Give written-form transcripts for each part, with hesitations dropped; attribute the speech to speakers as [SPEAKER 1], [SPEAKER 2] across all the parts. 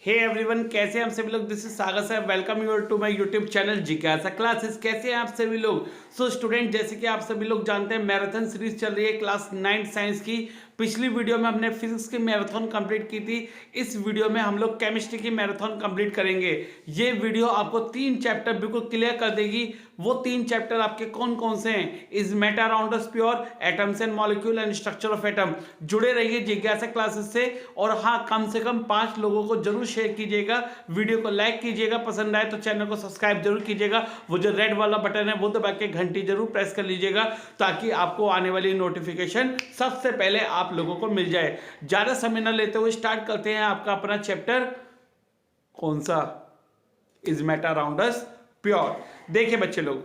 [SPEAKER 1] Hey everyone, कैसे हैं आप सभी लोग। This is Sagar sir, welcome your to my YouTube channel जिज्ञासा क्लासेस। कैसे हैं आप सभी लोग। स्टूडेंट, जैसे कि आप सभी लोग जानते हैं मैराथन सीरीज चल रही है क्लास 9 साइंस की। पिछली वीडियो में हमने फिजिक्स की मैराथन कंप्लीट की थी। इस वीडियो में हम लोग केमिस्ट्री की मैराथन कंप्लीट करेंगे। ये वीडियो आपको 3 चैप्टर बिल्कुल क्लियर कर देगी। वो 3 चैप्टर आपके कौन कौन से हैं। Is matter around us pure, atoms and molecule and structure of atom. जुड़े रहिए जिज्ञासा क्लासेस से। और हाँ, कम से कम 5 लोगों को जरूर शेयर कीजिएगा, वीडियो को लाइक कीजिएगा, पसंद आए तो चैनल को सब्सक्राइब जरूर कीजिएगा। वो जो रेड वाला बटन है वो दबा के घंटी जरूर प्रेस कर लीजिएगा, ताकि आपको आने वाली नोटिफिकेशन सबसे पहले आप लोगों को मिल जाए। ज्यादा समय न लेते हुए स्टार्ट करते हैं आपका अपना चैप्टर। कौन सा? Is matter around us pure. देखिए बच्चे लोग,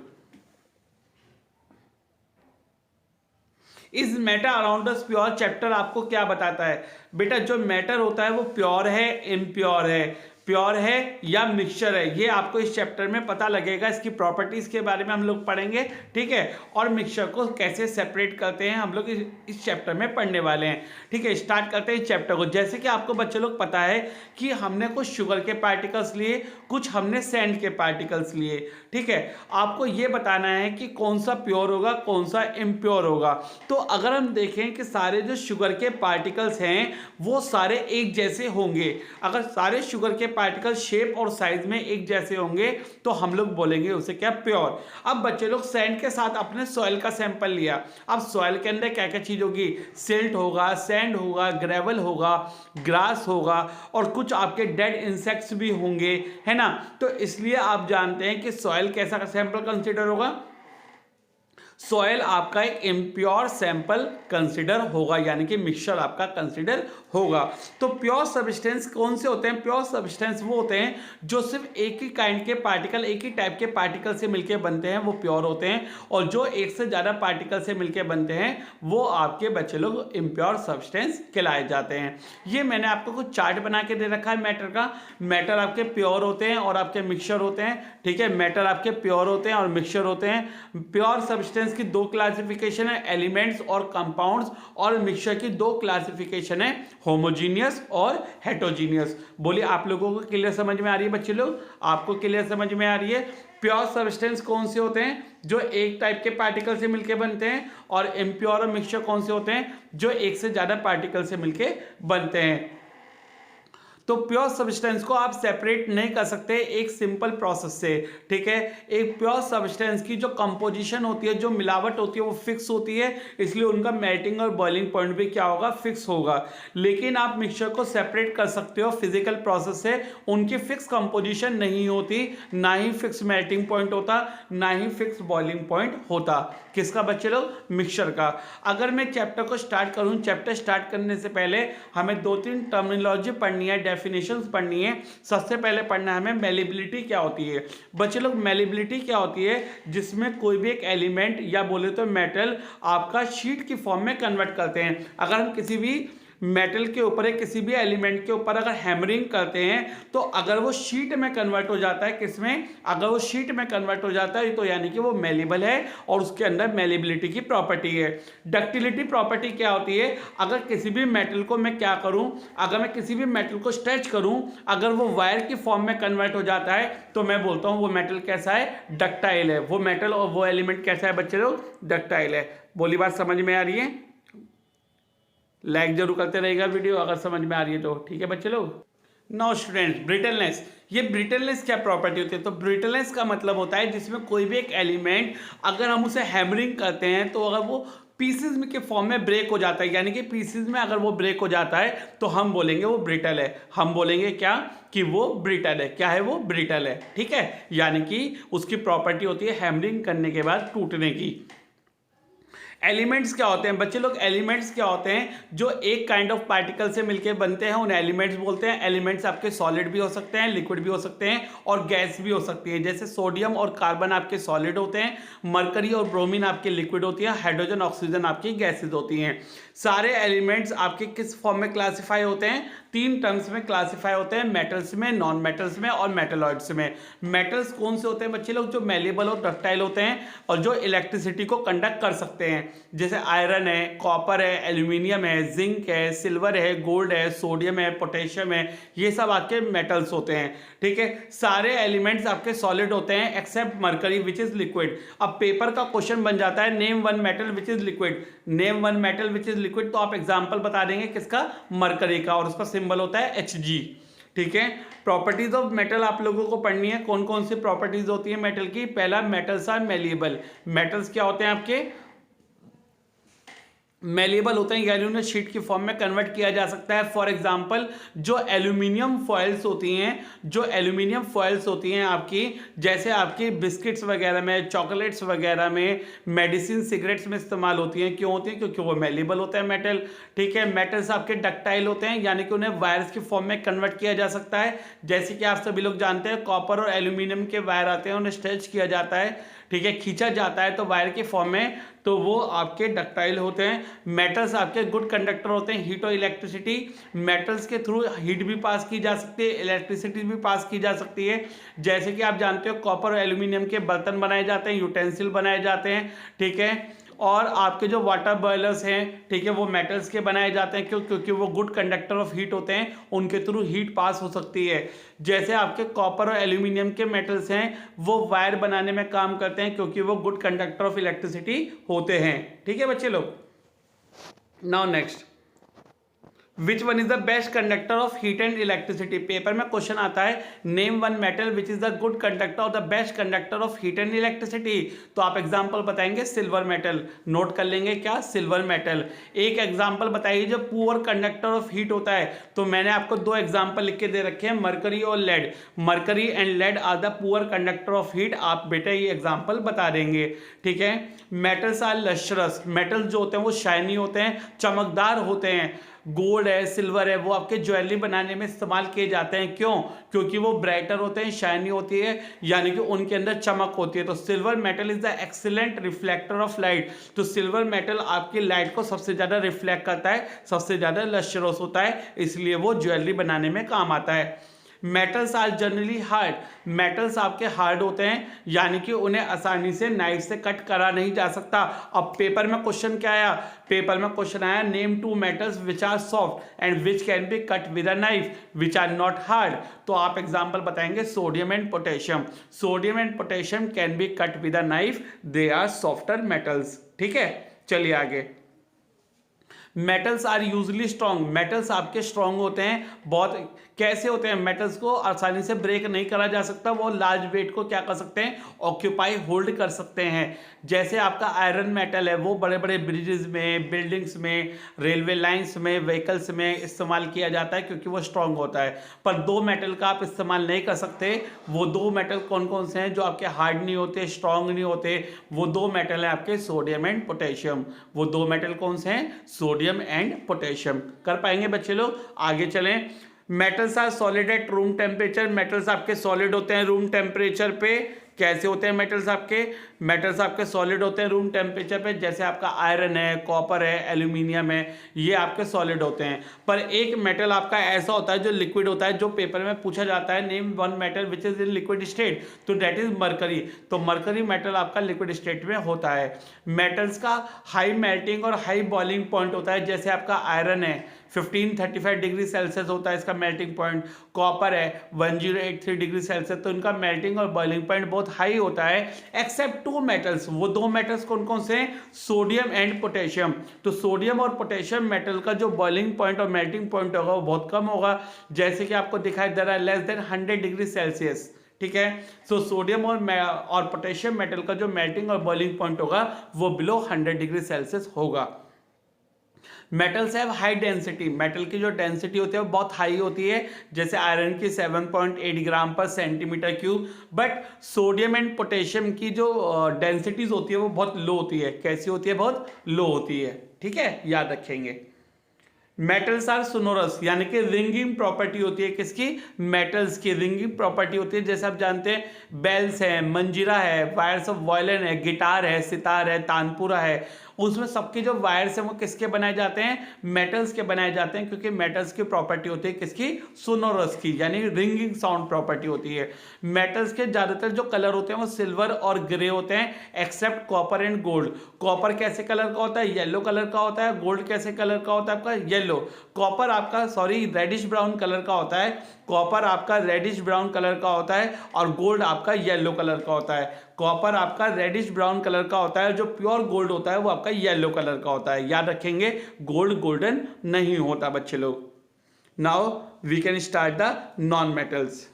[SPEAKER 1] is matter around us pure chapter आपको क्या बताता है बेटा। जो मैटर होता है वो प्योर है, इम्प्योर है, प्योर है या मिक्सचर है, ये आपको इस चैप्टर में पता लगेगा। इसकी प्रॉपर्टीज के बारे में हम लोग पढ़ेंगे, ठीक है। और मिक्सचर को कैसे सेपरेट करते हैं हम लोग इस चैप्टर में पढ़ने वाले हैं, ठीक है। स्टार्ट करते हैं इस चैप्टर को। जैसे कि आपको बच्चे लोग पता है कि हमने कुछ शुगर के पार्टिकल्स लिए, कुछ हमने सैंड के पार्टिकल्स लिए, ठीक है। आपको ये बताना है कि कौन सा प्योर होगा, कौन सा इम्प्योर होगा। तो अगर हम देखें कि सारे जो शुगर के पार्टिकल्स हैं वो सारे एक जैसे होंगे, अगर सारे शुगर के पार्टिकल शेप और साइज में एक जैसे होंगे तो हम लोग बोलेंगे उसे क्या, प्योर। अब बच्चे लोग सैंड के साथ अपने सॉइल का सैंपल लिया। अब सॉइल के अंदर क्या क्या चीज होगी, सिल्ट होगा, सैंड होगा, ग्रेवल होगा, ग्रास होगा और कुछ आपके डेड इंसेक्ट्स भी होंगे, है ना। तो इसलिए आप जानते हैं कि सॉइल कैसा सैंपल कंसीडर होगा। सॉइल आपका एक इम्प्योर सैंपल कंसिडर होगा, यानी कि मिक्सचर आपका कंसिडर होगा। तो प्योर सब्सटेंस कौन से होते हैं? प्योर सब्सटेंस वो होते हैं जो सिर्फ एक ही काइंड के पार्टिकल, एक ही टाइप के पार्टिकल से मिलकर बनते हैं, वो प्योर होते हैं। और जो एक से ज्यादा पार्टिकल से मिलकर बनते हैं वो आपके बच्चे लोग इम्प्योर सब्सटेंस कहलाए जाते हैं। ये मैंने आपको कुछ चार्ट बना के दे रखा है मैटर का। मैटर आपके प्योर होते हैं और आपके मिक्सचर होते हैं, ठीक है। मैटर आपके प्योर होते हैं और मिक्सचर होते हैं। प्योर सब्सटेंस की 2 क्लासिफिकेशन है, एलिमेंट्स और कंपाउंड्स। और मिक्सचर की 2 क्लासिफिकेशन है, होमोजीनियस और हेटेरोजीनियस। बोलिए, आप लोगों को क्लियर समझ में आ रही है बच्चे लोग? आपको क्लियर समझ में आ रही है? प्योर सब्सटेंस कौन से होते हैं? जो एक टाइप के पार्टिकल से मिलकर बनते हैं। और इम्प्योर और मिक्सचर कौन से होते हैं? जो एक से ज्यादा पार्टिकल से मिलकर बनते हैं। तो प्योर सब्सटेंस को आप सेपरेट नहीं कर सकते एक सिंपल प्रोसेस से, ठीक है। एक प्योर सब्सटेंस की जो कंपोजिशन होती है, जो मिलावट होती है, वो फिक्स होती है, इसलिए उनका मेल्टिंग और बॉइलिंग पॉइंट भी क्या होगा, फिक्स होगा। लेकिन आप मिक्सचर को सेपरेट कर सकते हो फिजिकल प्रोसेस से। उनकी फिक्स कंपोजिशन नहीं होती, ना ही फिक्स मेल्टिंग पॉइंट होता, ना ही फिक्स बॉइलिंग पॉइंट होता। किसका बच्चे लोग? मिक्सचर का। अगर मैं चैप्टर को स्टार्ट करूं, चैप्टर स्टार्ट करने से पहले हमें 2-3 टर्मिनोलॉजी पढ़नी है, डेफिनेशंस पढ़नी है। सबसे पहले पढ़ना है हमें मेलिबिलिटी क्या होती है। बच्चे लोग, मेलिबिलिटी क्या होती है? जिसमें कोई भी एक एलिमेंट या बोले तो मेटल आपका शीट की फॉर्म में कन्वर्ट करते हैं। अगर हम किसी भी मेटल के ऊपर है, किसी भी एलिमेंट के ऊपर अगर हैमरिंग करते हैं तो अगर वो शीट में कन्वर्ट हो जाता है, किसमें? अगर वो शीट में कन्वर्ट हो जाता है तो यानी कि वो मेलेबल है और उसके अंदर मेलेबिलिटी की प्रॉपर्टी है। डक्टिलिटी प्रॉपर्टी क्या होती है? अगर किसी भी मेटल को मैं क्या करूं, अगर मैं किसी भी मेटल को स्ट्रेच करूं, अगर वो वायर की फॉर्म में कन्वर्ट हो जाता है तो मैं बोलता हूं वो मेटल कैसा है, डक्टाइल है। वो मेटल और वो एलिमेंट कैसा है बच्चे लोग? डक्टाइल है। बोली बात समझ में आ रही है? लाइक जरूर करते रहेगा वीडियो अगर समझ में आ रही है तो, ठीक है बच्चे लोग। Now student, brittleness. ये ब्रिटलनेस क्या प्रॉपर्टी होती है? तो ब्रिटलनेस का मतलब होता है जिसमें कोई भी एक एलिमेंट अगर हम उसे हैमरिंग करते हैं तो अगर वो पीसेज में के फॉर्म में ब्रेक हो जाता है, यानी कि पीसेज में अगर वो ब्रेक हो जाता है तो हम बोलेंगे वो ब्रिटल है। हम बोलेंगे क्या? कि वो ब्रिटल है। क्या है वो? ब्रिटल है, ठीक है। यानी कि उसकी प्रॉपर्टी होती है हैमरिंग करने के बाद टूटने की। एलिमेंट्स क्या होते हैं बच्चे लोग? एलिमेंट्स क्या होते हैं? जो एक काइंड ऑफ पार्टिकल से मिलकर बनते हैं, उन्हें एलिमेंट्स बोलते हैं। एलिमेंट्स आपके सॉलिड भी हो सकते हैं, लिक्विड भी हो सकते हैं और गैस भी हो सकती है। जैसे सोडियम और कार्बन आपके सॉलिड होते हैं, मरकरी और ब्रोमीन आपके लिक्विड होती है, हाइड्रोजन ऑक्सीजन आपकी गैसेज होती हैं। सारे एलिमेंट्स आपके किस फॉर्म में क्लासिफाई होते हैं? 3 टर्म्स में क्लासिफाई होते हैं, मेटल्स में, नॉन मेटल्स में और मेटलॉइड्स में। मेटल्स कौन से होते हैं बच्चे लोग? जो मेलेबल और डक्टाइल होते हैं और जो इलेक्ट्रिसिटी को कंडक्ट कर सकते हैं। जैसे आयरन है, कॉपर है, एल्यूमिनियम है, जिंक है, सिल्वर है, गोल्ड है, सोडियम है, पोटेशियम है, ये सब आपके मेटल्स होते हैं। ठीक है, सारे एलिमेंट्स आपके सॉलिड होते हैं except mercury which is liquid. अब पेपर का क्वेश्चन बन जाता है name one metal which is liquid, name one metal which is liquid, तो आप एग्जाम्पल बता देंगे किसका, मरकरी का, और उसका सिंबल होता है Hg। ठीक है, प्रॉपर्टीज ऑफ मेटल आप लोगों को पढ़नी है, कौन कौन सी प्रॉपर्टीज होती है मेटल की। पहला, मेटल्स आर मेलिएबल। मेटल्स क्या होते हैं आपके, मेलिएबल होते हैं, यानी उन्हें शीट की फॉर्म में कन्वर्ट किया जा सकता है। फॉर एग्जांपल जो एल्यूमिनियम फॉइल्स होती हैं, जो एल्यूमिनियम फॉइल्स होती हैं आपकी, जैसे आपकी बिस्किट्स वगैरह में, चॉकलेट्स वगैरह में, मेडिसिन, सिगरेट्स में इस्तेमाल होती हैं। क्यों होती हैं, क्योंकि वो मेलिएबल होता है मेटल। ठीक है, मेटल्स आपके डक्टाइल होते हैं, यानी कि उन्हें वायर्स की फॉर्म में कन्वर्ट किया जा सकता है। जैसे कि आप सभी लोग जानते हैं कॉपर और एल्यूमिनियम के वायर आते हैं, उन्हें स्ट्रेच किया जाता है, ठीक है, खींचा जाता है तो वायर के फॉर्म में, तो वो आपके डक्टाइल होते हैं। मेटल्स आपके गुड कंडक्टर होते हैं, हीट और इलेक्ट्रिसिटी, मेटल्स के थ्रू हीट भी पास की जा सकती है, इलेक्ट्रिसिटी भी पास की जा सकती है। जैसे कि आप जानते हो कॉपर और एल्यूमिनियम के बर्तन बनाए जाते हैं, यूटेंसिल बनाए जाते हैं। ठीक है, और आपके जो वाटर बॉयलर्स हैं, ठीक है, वो मेटल्स के बनाए जाते हैं, क्योंकि वो गुड कंडक्टर ऑफ हीट होते हैं, उनके थ्रू हीट पास हो सकती है। जैसे आपके कॉपर और एल्यूमिनियम के मेटल्स हैं, वो वायर बनाने में काम करते हैं, क्योंकि वो गुड कंडक्टर ऑफ इलेक्ट्रिसिटी होते हैं। ठीक है बच्चे लोग, now next, which one is the best conductor of heat and electricity. Paper में क्वेश्चन आता है name one metal which is the good conductor और the best conductor of heat and electricity, तो आप एग्जांपल बताएंगे सिल्वर मेटल। नोट कर लेंगे क्या, सिल्वर मेटल। एक एग्जांपल बताइए जो पुअर कंडक्टर ऑफ हीट होता है, तो मैंने आपको दो एग्जांपल लिख के दे रखे हैं, मरकरी और lead. Mercury and lead are the poor conductor of heat, आप बेटा ये एग्जांपल बता देंगे। ठीक है, मेटल्स आर लस्ट्रस, मेटल्स जो होते हैं वो शाइनी होते हैं, चमकदार होते हैं। गोल्ड है, सिल्वर है, वो आपके ज्वेलरी बनाने में इस्तेमाल किए जाते हैं। क्यों, क्योंकि वो ब्राइटर होते हैं, शाइनी होती है, यानी कि उनके अंदर चमक होती है। तो silver metal is the excellent reflector of light, तो सिल्वर मेटल आपकी लाइट को सबसे ज्यादा रिफ्लेक्ट करता है, सबसे ज्यादा लस्ट्रस होता है, इसलिए वो ज्वेलरी बनाने में काम आता है। Metals are generally hard, metals आपके हार्ड होते हैं, यानी कि उन्हें आसानी से नाइफ से कट करा नहीं जा सकता। अब पेपर में क्वेश्चन क्या आया, पेपर में क्वेश्चन आया name two metals which are soft and which can be cut with a knife which are not hard, तो आप एग्जांपल बताएंगे sodium and potassium. Sodium and potassium can be cut with a knife, they are softer metals. ठीक है, चलिए आगे। Metals are usually strong, metals आपके strong होते हैं, बहुत कैसे होते हैं, मेटल्स को आसानी से ब्रेक नहीं करा जा सकता, वो लार्ज वेट को क्या कर सकते हैं, ऑक्यूपाई होल्ड कर सकते हैं। जैसे आपका आयरन मेटल है, वो बड़े बड़े ब्रिजेस में, बिल्डिंग्स में, रेलवे लाइंस में, व्हीकल्स में इस्तेमाल किया जाता है, क्योंकि वो स्ट्रॉन्ग होता है। पर दो मेटल का आप इस्तेमाल नहीं कर सकते। वो दो मेटल कौन कौन से हैं जो आपके हार्ड नहीं होते, स्ट्रॉन्ग नहीं होते, वो दो मेटल है आपके सोडियम एंड पोटेशियम। वो दो मेटल कौन से हैं, सोडियम एंड पोटेशियम। कर पाएंगे बच्चे लोग, आगे चलें। Metals are solid at room temperature, metals आपके सॉलिड होते हैं रूम टेम्परेचर पे। कैसे होते हैं मेटल्स आपके, मेटल्स आपके सॉलिड होते हैं रूम टेम्परेचर पे, जैसे आपका आयरन है, कॉपर है, एल्यूमिनियम है, ये आपके सॉलिड होते हैं। पर एक मेटल आपका ऐसा होता है जो लिक्विड होता है, जो पेपर में पूछा जाता है name one metal which is in liquid state, तो डेट इज मरकरी, तो मरकरी मेटल आपका लिक्विड स्टेट में होता है। मेटल्स का हाई मेल्टिंग और हाई बॉइलिंग पॉइंट होता है, जैसे आपका आयरन है 1535 डिग्री सेल्सियस होता है इसका मेल्टिंग पॉइंट, कॉपर है 1083 डिग्री सेल्सियस, तो इनका मेल्टिंग और बॉइलिंग पॉइंट बहुत हाई होता है। एक्सेप्ट टू मेटल्स, वो दो मेटल्स कौन कौन से हैं, सोडियम एंड पोटेशियम। तो सोडियम और पोटेशियम मेटल का जो बॉइलिंग पॉइंट और मेल्टिंग पॉइंट होगा वो बहुत कम होगा, जैसे कि आपको दिखाई दे रहा है लेस देन 100 डिग्री सेल्सियस। ठीक है, सो सोडियम और पोटेशियम मेटल का जो मेल्टिंग और बॉइलिंग पॉइंट होगा वो बिलो 100 डिग्री सेल्सियस होगा। Metals have high density, metal की जो डेंसिटी होती है वो बहुत हाई होती है, जैसे आयरन की 7.8 ग्राम पर centimetre cube, but sodium and potassium की जो डेंसिटीज होती है वो बहुत लो होती है। कैसी होती है, बहुत लो होती है। ठीक है, याद रखेंगे। मेटल्स आर सोनोरस, यानी कि रिंगिंग प्रॉपर्टी होती है किसकी, मेटल्स की रिंगिंग प्रॉपर्टी होती है। जैसे आप जानते हैं बेल्स है, मंजीरा है, वायर्स ऑफ वायलिन है, गिटार है, सितार है, तानपुरा है, उसमें सबके जो वायर्स हैं वो किसके बनाए जाते हैं, मेटल्स के बनाए जाते हैं, क्योंकि मेटल्स की प्रॉपर्टी होती है किसकी, सोनोरस की, यानी रिंगिंग साउंड प्रॉपर्टी होती है। मेटल्स के ज्यादातर जो कलर होते हैं वो सिल्वर और ग्रे होते हैं, except copper and gold. Copper कैसे कलर का होता है, येलो कलर का होता है। गोल्ड कैसे कलर का होता है आपका, येलो। कॉपर आपका रेडिश ब्राउन कलर का होता है। कॉपर आपका रेडिश ब्राउन कलर का होता है और गोल्ड आपका येलो कलर का होता है। कॉपर आपका रेडिश ब्राउन कलर का होता है, जो प्योर गोल्ड होता है वो आपका येलो कलर का होता है। याद रखेंगे, गोल्ड गोल्डन नहीं होता बच्चे लोग। Now we can start the non metals.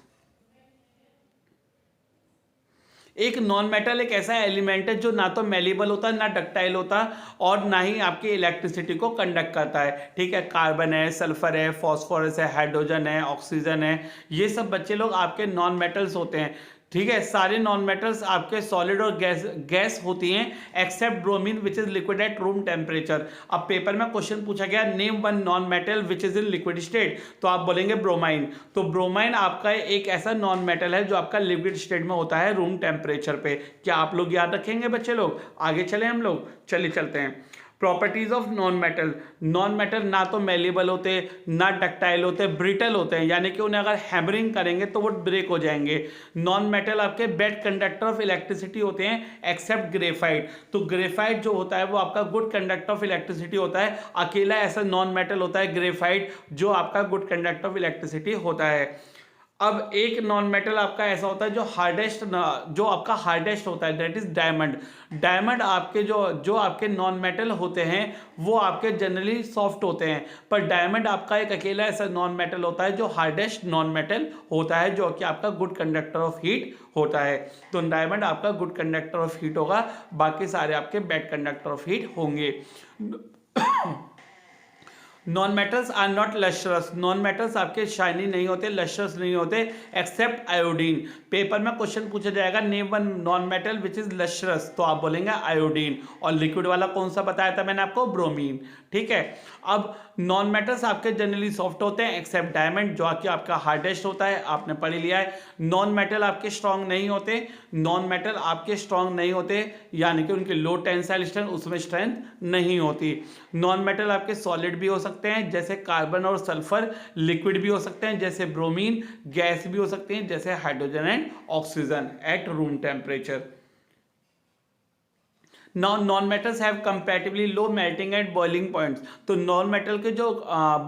[SPEAKER 1] एक नॉन मेटल एक ऐसा एलिमेंट है जो ना तो मेलेबल होता ना डक्टाइल होता और ना ही आपकी इलेक्ट्रिसिटी को कंडक्ट करता है। ठीक है, कार्बन है, सल्फर है, फॉस्फोरस है, हाइड्रोजन है, ऑक्सीजन है, ये सब बच्चे लोग आपके नॉन मेटल्स होते हैं। ठीक है, सारे नॉन मेटल्स आपके सॉलिड और गैस होती हैं, except bromine which is liquid at room temperature. अब पेपर में क्वेश्चन पूछा गया name one non metal which is in liquid state, तो आप बोलेंगे ब्रोमाइन। तो ब्रोमाइन आपका एक ऐसा नॉन मेटल है जो आपका लिक्विड स्टेट में होता है रूम टेम्परेचर पे। क्या आप लोग याद रखेंगे बच्चे लोग? आगे चले हम लोग, चलिए चलते हैं। Properties of non metal. Non metal ना तो मेलेबल होते, ना डक्टाइल होते, ब्रिटल होते हैं, यानी कि उन्हें अगर हैमरिंग करेंगे तो वो ब्रेक हो जाएंगे। नॉन मेटल आपके बेड कंडक्टर ऑफ इलेक्ट्रिसिटी होते हैं, एक्सेप्ट ग्रेफाइट। तो ग्रेफाइट जो होता है वो आपका गुड कंडक्टर ऑफ इलेक्ट्रिसिटी होता है। अकेला ऐसा नॉन मेटल होता है ग्रेफाइट जो आपका गुड कंडक्टर ऑफ इलेक्ट्रिसिटी होता है। अब एक नॉन मेटल आपका ऐसा होता है जो आपका हार्डेस्ट होता है, दैट इज डायमंड। डायमंड आपके जो आपके नॉन मेटल होते हैं वो आपके जनरली सॉफ्ट होते हैं, पर डायमंड आपका एक अकेला ऐसा नॉन मेटल होता है जो हार्डेस्ट नॉन मेटल होता है, जो कि आपका गुड कंडक्टर ऑफ हीट होता है। तो डायमंड आपका गुड कंडक्टर ऑफ हीट होगा, बाकी सारे आपके बैड कंडक्टर ऑफ हीट होंगे। Non metals are not lustrous. Non metals आपके शाइनी नहीं होते, लस्ट्रस नहीं होते, एक्सेप्ट आयोडीन। पेपर में क्वेश्चन पूछा जाएगा name one non metal which is lustrous, तो आप बोलेंगे आयोडीन। और लिक्विड वाला कौन सा बताया था मैंने आपको, ब्रोमीन। ठीक है, अब नॉन मेटल्स आपके जनरली सॉफ्ट होते हैं एक्सेप्ट डायमंड जो कि आपका हार्डेस्ट होता है, आपने पढ़ लिया है। नॉन मेटल आपके स्ट्रांग नहीं होते, नॉन मेटल आपके स्ट्रांग नहीं होते, यानी कि उनके लो टेंसाइल स्ट्रेंथ, उसमें स्ट्रेंथ नहीं होती। नॉन मेटल आपके सॉलिड भी हो सकते हैं जैसे कार्बन और सल्फर, लिक्विड भी हो सकते हैं जैसे ब्रोमीन, गैस भी हो सकते हैं जैसे hydrogen and oxygen eight room temperature. Non metals have comparatively low melting and boiling points. तो नॉन मेटल के जो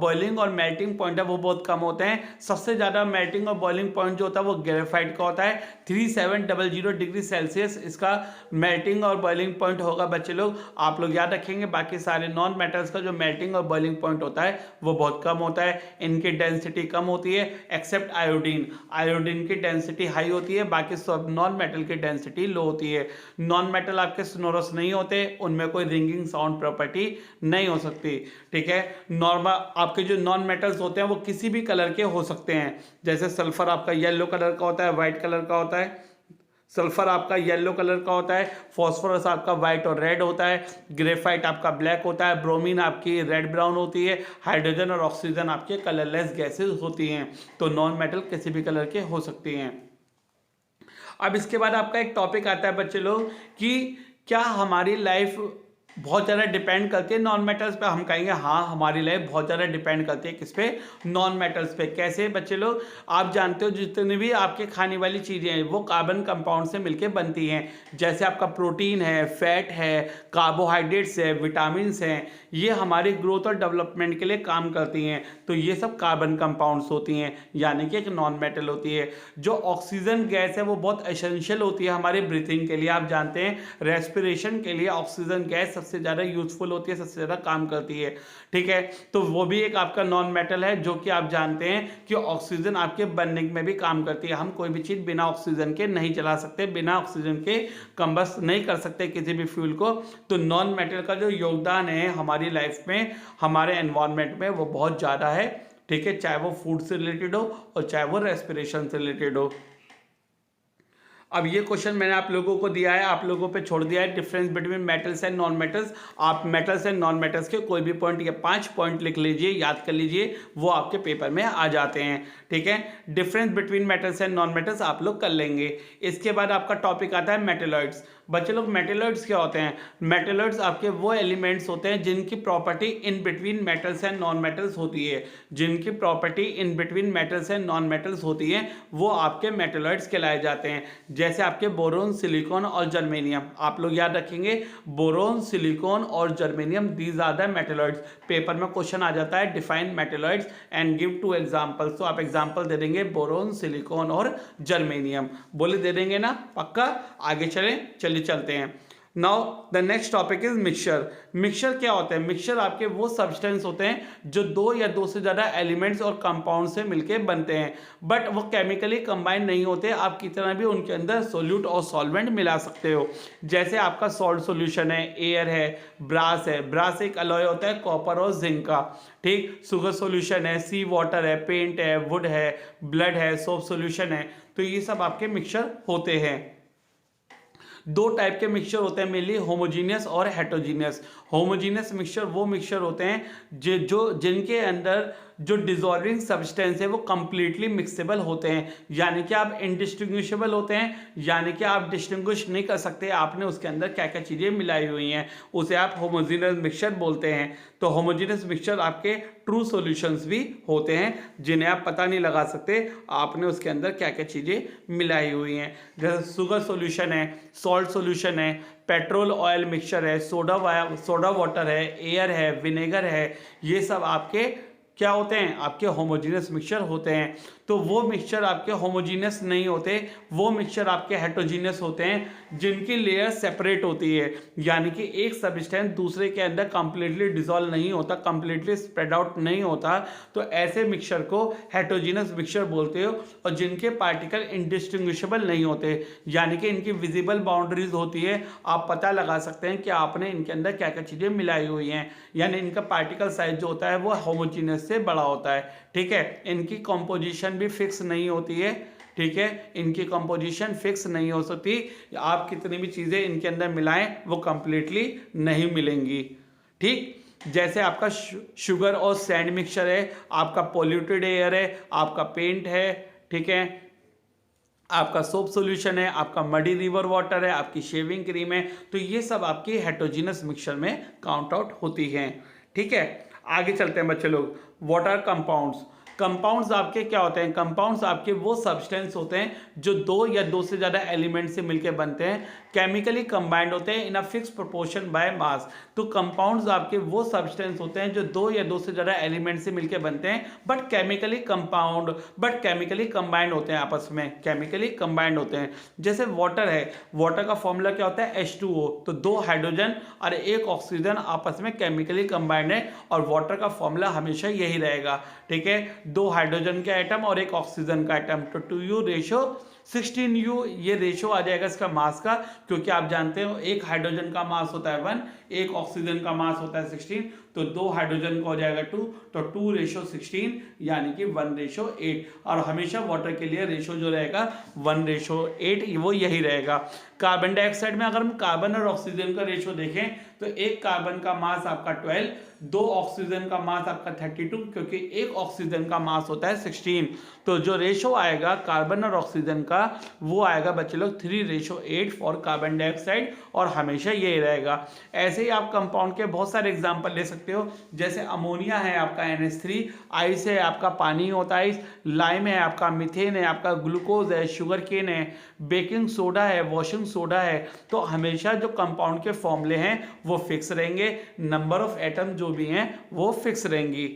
[SPEAKER 1] बॉइलिंग और मेल्टिंग पॉइंट है वो बहुत कम होते हैं। सबसे ज़्यादा मेल्टिंग और बॉइलिंग पॉइंट जो होता है वो ग्रेफाइट का होता है, 3700 डिग्री सेल्सियस इसका मेल्टिंग और बॉइलिंग पॉइंट होगा बच्चे लोग, आप लोग याद रखेंगे। बाकी सारे नॉन मेटल्स का जो मेल्टिंग और बॉइलिंग पॉइंट होता है वो बहुत कम होता है, इनकी डेंसिटी कम होती है, एक्सेप्ट आयोडीन। आयोडीन की डेंसिटी हाई होती है, बाकी सब नॉन मेटल की डेंसिटी लो होती है। नॉन मेटल आपके सोनोरस नहीं होते, उनमें कोई रिंगिंग साउंड प्रॉपर्टी नहीं हो सकती। ठीक है, नॉर्मल आपके जो नॉन मेटल्स होते हैं वो किसी भी कलर के हो सकते हैं, जैसे सल्फर आपका येलो कलर का होता है, व्हाइट कलर का होता है, सल्फर आपका येलो कलर का होता है, फॉस्फोरस आपका व्हाइट और रेड होता है, ग्रेफाइट आपका ब्लैक होता है, ब्रोमीन आपकी रेड ब्राउन होती है, हाइड्रोजन और ऑक्सीजन आपके कलरलेस गैसेस होती हैं। तो नॉन मेटल किसी भी कलर के हो सकती हैं। अब इसके बाद आपका एक टॉपिक आता है बच्चे लोग कि क्या हमारी लाइफ बहुत ज़्यादा डिपेंड करती है नॉन मेटल्स पे। हम कहेंगे हाँ, हमारी लाइफ बहुत ज़्यादा डिपेंड करती है किस पे, नॉन मेटल्स पे। कैसे बच्चे लोग? आप जानते हो जितनी भी आपके खाने वाली चीज़ें हैं वो कार्बन कंपाउंड से मिलके बनती हैं, जैसे आपका प्रोटीन है, फैट है, कार्बोहाइड्रेट्स है, विटामिन्स हैं, ये हमारी ग्रोथ और डेवलपमेंट के लिए काम करती हैं। तो ये सब कार्बन कंपाउंड्स होती हैं, यानी कि एक नॉन मेटल होती है। जो ऑक्सीजन गैस है वो बहुत एसेंशियल होती है हमारे ब्रीथिंग के लिए। आप जानते हैं रेस्पिरेशन के लिए ऑक्सीजन गैस सबसे ज़्यादा यूजफुल होती है, सबसे ज़्यादा काम करती है। ठीक है, तो वो भी एक आपका नॉन मेटल है जो कि आप जानते हैं कि ऑक्सीजन आपके बनने में भी काम करती है। हम कोई भी चीज़ बिना ऑक्सीजन के नहीं चला सकते, बिना ऑक्सीजन के कंबस्ट नहीं कर सकते किसी भी फ्यूल को। तो नॉन मेटल का जो योगदान है हमारी लाइफ में, हमारे एनवायरनमेंट में, वो बहुत ज़्यादा है। ठीक है, चाहे वो फूड से रिलेटेड हो और चाहे वो रेस्पिरेशन से रिलेटेड हो। अब ये क्वेश्चन मैंने आप लोगों को दिया है, आप लोगों पे छोड़ दिया है, difference between metals and non metals. आप मेटल्स एंड नॉन मेटल्स के कोई भी पॉइंट या 5 पॉइंट लिख लीजिए, याद कर लीजिए, वो आपके पेपर में आ जाते हैं। ठीक है, difference between metals and non metals आप लोग कर लेंगे। इसके बाद आपका टॉपिक आता है मेटेलॉइड्स। बच्चे लोग मेटेलॉइड्स क्या होते हैं? मेटेलॉइड्स आपके वो एलिमेंट्स होते हैं जिनकी property in between metals and non metals होती है, जिनकी property in between metals and non metals होती है, वो आपके मेटेलॉइड्स कहलाए जाते हैं। जैसे आपके बोरोन, सिलिकॉन और जर्मेनियम, आप लोग याद रखेंगे बोरोन, सिलिकॉन और germanium, these are the metalloids. Paper में क्वेश्चन आ जाता है define metalloids and give 2 examples, तो आप एग्जांपल दे देंगे बोरोन, सिलिकॉन और जर्मेनियम, बोले दे देंगे ना, पक्का। आगे चलिए चलते हैं। Now the next topic is mixture. Mixture क्या होता है? मिक्सचर आपके वो सब्सटेंस होते हैं जो 2 या 2 से ज़्यादा एलिमेंट्स और कंपाउंड से मिलके बनते हैं, बट वो केमिकली कंबाइन नहीं होते। आप कितना भी उनके अंदर सोल्यूट और सॉल्वेंट मिला सकते हो। जैसे आपका सॉल्ट सॉल्यूशन है, एयर है, ब्रास है। ब्रास एक अलॉय होता है कॉपर और जिंक का, ठीक। शुगर सॉल्यूशन है, सी वाटर है, पेंट है, वुड है, ब्लड है, सोप सॉल्यूशन है। तो ये सब आपके मिक्सचर होते हैं। 2 टाइप के मिक्सचर होते हैं मेनली, होमोजीनियस और हेटरोजीनियस। होमोजीनियस मिक्सचर वो मिक्सचर होते हैं जिनके अंदर जो डिजॉल्विंग सब्सटेंस है वो कंप्लीटली मिक्सेबल होते हैं, यानी कि आप इनडिस्टिंग्विशेबल होते हैं, यानी कि आप डिस्टिंग्विश नहीं कर सकते आपने उसके अंदर क्या क्या चीज़ें मिलाई हुई हैं, उसे आप होमोजीनियस मिक्सचर बोलते हैं। तो होमोजीनियस मिक्सचर आपके ट्रू सॉल्यूशंस भी होते हैं जिन्हें आप पता नहीं लगा सकते आपने उसके अंदर क्या क्या चीज़ें मिलाई हुई हैं। जैसे शुगर सॉल्यूशन है, सॉल्ट सॉल्यूशन है, पेट्रोल ऑयल मिक्सचर है, सोडा वाटर है, एयर है, विनेगर है, ये सब आपके क्या होते हैं? आपके होमोजीनियस मिक्सचर होते हैं। तो वो मिक्सचर आपके होमोजीनियस नहीं होते, वो मिक्सचर आपके हेटरोजीनियस होते हैं जिनकी लेयर सेपरेट होती है, यानी कि एक सब्सटेंस दूसरे के अंदर कंप्लीटली डिसॉल्व नहीं होता, कंप्लीटली स्प्रेड आउट नहीं होता। तो ऐसे मिक्सचर को हेटरोजीनियस मिक्सचर बोलते हो, और जिनके पार्टिकल इंडिस्टिंग्विशेबल नहीं होते, यानी कि इनकी विजिबल बाउंड्रीज होती है, आप पता लगा सकते हैं कि आपने इनके अंदर क्या क्या चीज़ें मिलाई हुई हैं, यानी इनका पार्टिकल साइज जो होता है वो होमोजीनियस से बड़ा होता है, ठीक है। इनकी कॉम्पोजिशन भी फिक्स नहीं होती है, ठीक है, इनकी कंपोजिशन फिक्स नहीं हो सकती, आप कितनी भी चीज़ें इनके अंदर मिलाएं वो कंप्लीटली नहीं मिलेंगी, ठीक। जैसे आपका शुगर और सैंड मिक्सचर है, आपका पॉल्यूटेड एयर है, आपका पेंट है, ठीक है, आपका सोप सॉल्यूशन है, आपका मडी रिवर वाटर है, आपकी शेविंग क्रीम है। तो ये सब आपकी हेटरोजीनियस मिक्सचर में काउंट आउट होती हैं, ठीक है। आगे चलते हैं बच्चे लोग। What are compounds? कंपाउंड्स आपके क्या होते हैं? कंपाउंड्स आपके वो सब्सटेंस होते हैं जो 2 या 2 से ज़्यादा एलिमेंट से मिलकर बनते हैं, केमिकली कंबाइंड होते हैं in a fix proportion by mass. तो कंपाउंड्स आपके वो सब्सटेंस होते हैं जो 2 या 2 से ज़्यादा एलिमेंट से मिलकर बनते हैं, बट केमिकली कंबाइंड होते हैं, आपस में केमिकली कंबाइंड होते हैं। जैसे वाटर है, वाटर का फॉर्मूला क्या होता है? H2O। तो 2 हाइड्रोजन और 1 ऑक्सीजन आपस में केमिकली कंबाइंड है, और वाटर का फॉर्मूला हमेशा यही रहेगा, ठीक है। 2 हाइड्रोजन का एटम और 1 ऑक्सीजन का एटम, तो 2U रेशो 16U, ये रेशो आ जाएगा इसका मास का, क्योंकि आप जानते हो 1 हाइड्रोजन का मास होता है 1, 1 ऑक्सीजन का मास होता है 16, तो 2 हाइड्रोजन का हो जाएगा 2, तो 2 रेशो 16 यानी कि 1 रेशो 8। और हमेशा वाटर के लिए रेशो जो रहेगा 1 रेशो 8, वो यही रहेगा। कार्बन डाइऑक्साइड में अगर हम कार्बन और ऑक्सीजन का रेशो देखें तो 1 कार्बन का मास आपका 12, 2 ऑक्सीजन का मास आपका 32, क्योंकि 1 ऑक्सीजन का मास होता है 16। तो जो रेशो आएगा कार्बन और ऑक्सीजन का वो आएगा बच्चे लोग 3:8 फॉर कार्बन डाइऑक्साइड, और हमेशा यही रहेगा। ऐसे ही आप कंपाउंड के बहुत सारे एग्जांपल ले सकते हो, जैसे अमोनिया है आपका NH3, आइस है आपका पानी होता है आइस, लाइम है आपका मीथेन है, आपका ग्लूकोज है, शुगर केन है, बेकिंग सोडा है, वॉशिंग सोडा है। तो हमेशा जो कंपाउंड के फॉर्मूले हैं वो फिक्स रहेंगे, नंबर ऑफ एटम जो भी हैं वो फिक्स रहेंगी।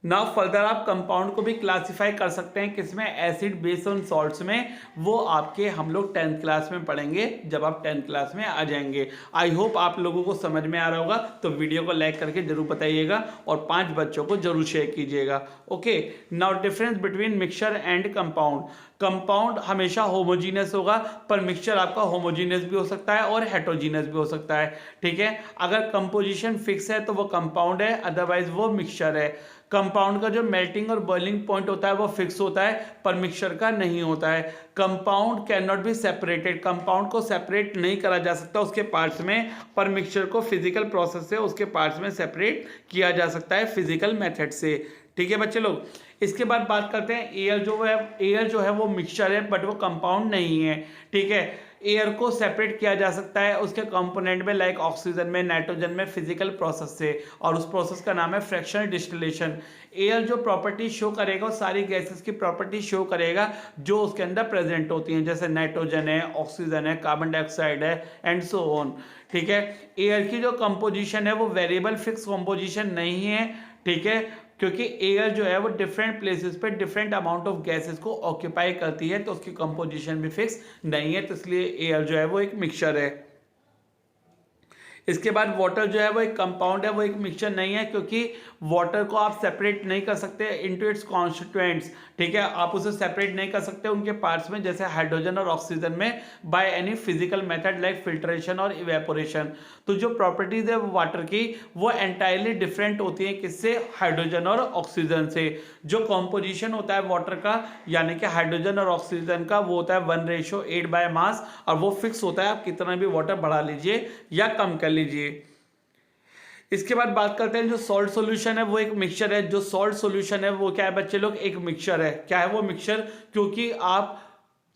[SPEAKER 1] नाउ फर्दर आप कंपाउंड को भी क्लासिफाई कर सकते हैं किसमें? एसिड, बेस और सॉल्ट्स में। वो आपके हम लोग 10th क्लास में पढ़ेंगे जब आप 10th क्लास में आ जाएंगे। आई होप आप लोगों को समझ में आ रहा होगा, तो वीडियो को लाइक करके जरूर बताइएगा और 5 बच्चों को जरूर शेयर कीजिएगा। Okay, now difference between mixture and compound. Compound हमेशा होमोजीनियस होगा, पर मिक्सचर आपका होमोजीनियस भी हो सकता है और हेटरोजीनियस भी हो सकता है, ठीक है। अगर कंपोजिशन फिक्स है तो वो कंपाउंड है, अदरवाइज वो मिक्सचर है। कंपाउंड का जो मेल्टिंग और बॉइलिंग पॉइंट होता है वो फिक्स होता है, पर मिक्सचर का नहीं होता है। Compound can not be separated, compound को सेपरेट नहीं करा जा सकता उसके पार्ट्स में, पर मिक्सचर को फिजिकल प्रोसेस से उसके पार्ट्स में सेपरेट किया जा सकता है फिजिकल मेथड से, ठीक है बच्चे लोग। इसके बाद बात करते हैं एयर जो है वो मिक्सचर है बट वो कंपाउंड नहीं है, ठीक है। एयर को सेपरेट किया जा सकता है उसके कंपोनेंट में, लाइक ऑक्सीजन में, नाइट्रोजन में, फिजिकल प्रोसेस से, और उस प्रोसेस का नाम है फ्रैक्शनल डिस्टिलेशन। एयर जो प्रॉपर्टी शो करेगा वो सारी गैसेस की प्रॉपर्टी शो करेगा जो उसके अंदर प्रेजेंट होती हैं, जैसे नाइट्रोजन है, ऑक्सीजन है, कार्बन डाइऑक्साइड है, एंड सो ऑन। ठीक है, एयर की जो कंपोजिशन है वो वेरिएबल फिक्स कंपोजिशन नहीं है। ठीक है, क्योंकि एयर जो है वो डिफरेंट प्लेसेस पे डिफरेंट अमाउंट ऑफ गैसेस को ऑक्यूपाई करती है, तो उसकी कंपोजिशन भी फिक्स नहीं है, तो इसलिए एयर जो है वो एक मिक्सचर है। इसके बाद वाटर जो है वो एक कंपाउंड है, वो एक मिक्सचर नहीं है, क्योंकि वाटर को आप सेपरेट नहीं कर सकते इनटू इट्स कॉन्स्टिट्यूएंट्स। ठीक है, आप उसे सेपरेट नहीं कर सकते उनके पार्ट्स में, जैसे हाइड्रोजन और ऑक्सीजन में, by any physical method like filtration और इवेपोरेशन। तो जो प्रॉपर्टीज है वाटर की वो एंटायरली डिफरेंट होती है, किससे? हाइड्रोजन और ऑक्सीजन से। जो कॉम्पोजिशन होता है वाटर का, यानी कि हाइड्रोजन और ऑक्सीजन का, वो होता है 1:8 बाय मास, और वो फिक्स होता है, आप कितना भी वाटर बढ़ा लीजिए या कम कर लीजिए। इसके बाद बात करते हैं जो सॉल्ट सॉल्यूशन है वो एक मिक्सचर है। जो सॉल्ट सॉल्यूशन है वो क्या है बच्चे लोग? एक मिक्सचर है। क्या है वो मिक्सचर? क्योंकि आप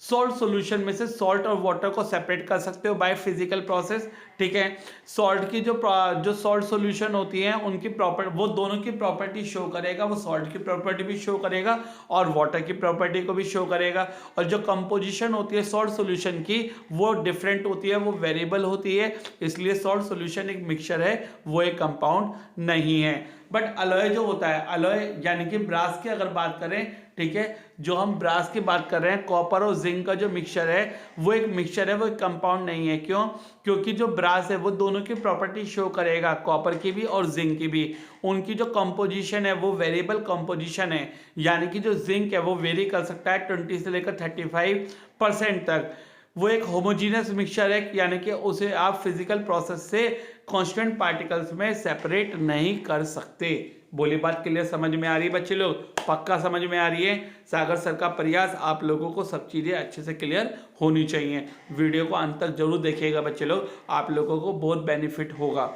[SPEAKER 1] सॉल्ट सॉल्यूशन में से सॉल्ट और वाटर को सेपरेट कर सकते हो बाय फिजिकल प्रोसेस। ठीक है, सॉल्ट की जो सॉल्ट सॉल्यूशन होती है उनकी प्रॉपर्टी, वो दोनों की प्रॉपर्टी शो करेगा, वो सॉल्ट की प्रॉपर्टी भी शो करेगा और वाटर की प्रॉपर्टी को भी शो करेगा। और जो कंपोजिशन होती है सॉल्ट सॉल्यूशन की वो डिफरेंट होती है, वो वेरिएबल होती है, इसलिए सॉल्ट सॉल्यूशन एक मिक्सचर है, वो एक कंपाउंड नहीं है। बट अलॉय जो होता है, अलॉय यानी कि ब्रास की अगर बात करें, ठीक है, जो हम ब्रास की बात कर रहे हैं, कॉपर और जिंक का जो मिक्सचर है वो एक मिक्सचर है, वो एक कंपाउंड नहीं है। क्यों? क्योंकि जो ब्रास है वो दोनों की प्रॉपर्टी शो करेगा, कॉपर की भी और जिंक की भी। उनकी जो कंपोजिशन है वो वेरिएबल कंपोजिशन है, यानी कि जो जिंक है वो वेरी कर सकता है 20 से लेकर 35% तक। वो एक होमोजीनियस मिक्सचर है, यानी कि उसे आप फिजिकल प्रोसेस से कांस्टेंट पार्टिकल्स में सेपरेट नहीं कर सकते। बोली बात क्लियर समझ में आ रही है बच्चे लोग? पक्का समझ में आ रही है? सागर सर का प्रयास आप लोगों को सब चीज़ें अच्छे से क्लियर होनी चाहिए। वीडियो को अंत तक जरूर देखिएगा बच्चे लोग, आप लोगों को बहुत बेनिफिट होगा।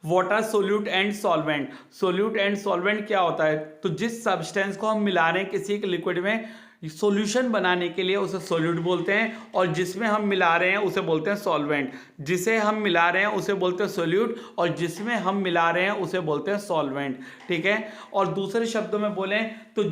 [SPEAKER 1] Water solute and solvent. Solute and solvent क्या होता है? तो जिस सब्सटेंस को हम मिला रहे हैं किसी एक लिक्विड में सॉल्यूशन बनाने के लिए उसे सोल्यूट बोलते हैं, और जिसमें हम मिला रहे हैं उसे बोलते हैं सॉल्वेंट। जिसे हम मिला रहे हैं उसे बोलते हैं सोल्यूट, और जिसमें हम मिला रहे हैं उसे बोलते हैं सॉल्वेंट। ठीक है, और दूसरे शब्दों में बोलें तो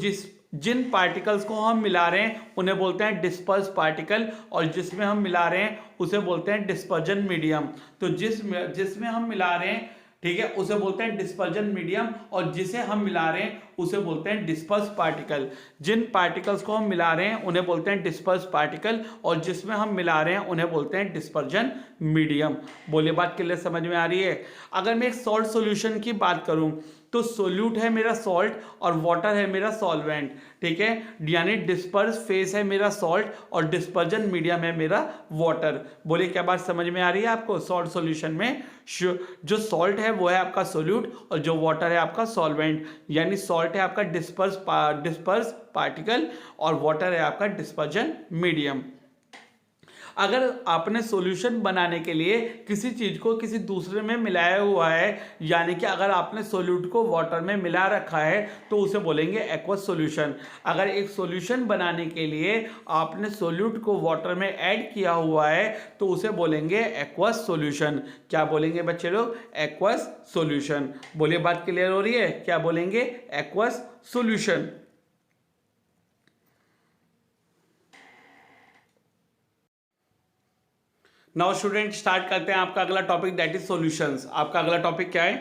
[SPEAKER 1] जिन पार्टिकल्स को हम मिला रहे हैं उन्हें बोलते हैं डिस्पर्स पार्टिकल, और जिसमें हम मिला रहे हैं उसे बोलते हैं डिस्पर्जन मीडियम। तो जिसमें हम मिला रहे हैं, ठीक है, उसे बोलते हैं डिस्पर्जन मीडियम, और जिसे हम मिला रहे हैं उसे बोलते हैं डिस्पर्स पार्टिकल। जिन पार्टिकल्स को हम मिला रहे हैं उन्हें बोलते हैं डिस्पर्स पार्टिकल, और जिसमें हम मिला रहे हैं उन्हें बोलते हैं डिस्पर्जन मीडियम। बोलिए बात के लिए समझ में आ रही है? अगर मैं एक सॉल्ट सॉल्यूशन की बात करूं तो सोल्यूट है मेरा सॉल्ट और वाटर है मेरा सॉल्वेंट। ठीक है, यानी डिस्पर्स फेस है मेरा सॉल्ट और डिस्पर्जन मीडियम है मेरा वाटर। बोलिए क्या बात समझ में आ रही है आपको? सॉल्ट सॉल्यूशन में जो सॉल्ट है वो है आपका सोल्यूट और जो वाटर है आपका सॉल्वेंट। यानी सॉल्ट है आपका डिस्पर्स पार्टिकल और वाटर है आपका डिस्पर्जन मीडियम। अगर आपने सॉल्यूशन बनाने के लिए किसी चीज को किसी दूसरे में मिलाया हुआ है, यानी कि अगर आपने सोल्यूट को वाटर में मिला रखा है तो उसे बोलेंगे एक्वस सॉल्यूशन। अगर एक सॉल्यूशन बनाने के लिए आपने सोल्यूट को वाटर में ऐड किया हुआ है तो उसे बोलेंगे एक्वस सॉल्यूशन। क्या बोलेंगे बच्चे लोग? Aqueous solution. बोलिए बात क्लियर हो रही है? क्या बोलेंगे? Aqueous solution. Now student start करते हैं आपका अगला टॉपिक, दैट इज सॉल्यूशंस। आपका अगला टॉपिक क्या है?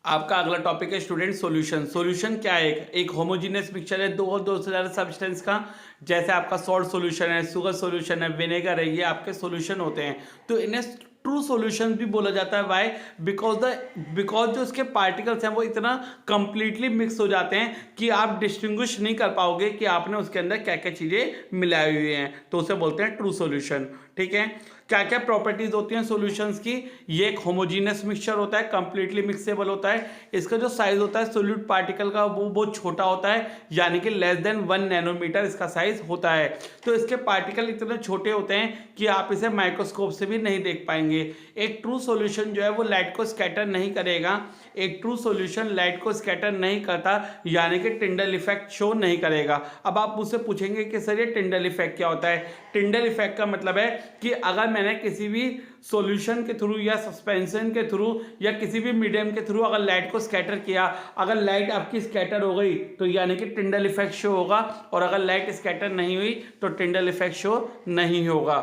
[SPEAKER 1] आपका अगला टॉपिक है स्टूडेंट सॉल्यूशन। सॉल्यूशन क्या है? एक होमोजीनियस मिक्सचर है दो से ज़्यादा सब्सटेंस का, जैसे आपका सॉल्ट सॉल्यूशन है, शुगर सॉल्यूशन है, विनेगर है, ये आपके सॉल्यूशन होते हैं। तो इन्हें ट्रू सॉल्यूशन भी बोला जाता है। वाई? बिकॉज जो उसके पार्टिकल्स हैं वो इतना कंप्लीटली मिक्स हो जाते हैं कि आप डिस्टिंग्विश नहीं कर पाओगे कि आपने उसके अंदर क्या क्या चीज़ें मिलाई हुई हैं, तो उसे बोलते हैं ट्रू सॉल्यूशन। ठीक है। क्या क्या प्रॉपर्टीज होती हैं सॉल्यूशंस की? ये एक होमोजीनियस मिक्सचर होता है, कंप्लीटली मिक्सेबल होता है, इसका जो साइज होता है सोल्यूट पार्टिकल का वो बहुत छोटा होता है, यानी कि लेस देन 1 नैनोमीटर इसका साइज होता है। तो इसके पार्टिकल इतने छोटे होते हैं कि आप इसे माइक्रोस्कोप से भी नहीं देख पाएंगे। एक ट्रू सॉल्यूशन जो है वो लाइट को स्कैटर नहीं करेगा, एक ट्रू सॉल्यूशन लाइट को स्कैटर नहीं करता, यानी कि टिंडल इफेक्ट शो नहीं करेगा। अब आप मुझसे पूछेंगे कि सर ये टिंडल इफेक्ट क्या होता है? टिंडल इफेक्ट का मतलब है कि अगर मैंने किसी भी सॉल्यूशन के थ्रू या सस्पेंशन के थ्रू या किसी भी मीडियम के थ्रू अगर लाइट को स्कैटर किया, अगर लाइट आपकी स्कैटर हो गई तो यानी कि टिंडल इफेक्ट शो होगा, और अगर लाइट स्कैटर नहीं हुई तो टिंडल इफेक्ट शो नहीं होगा।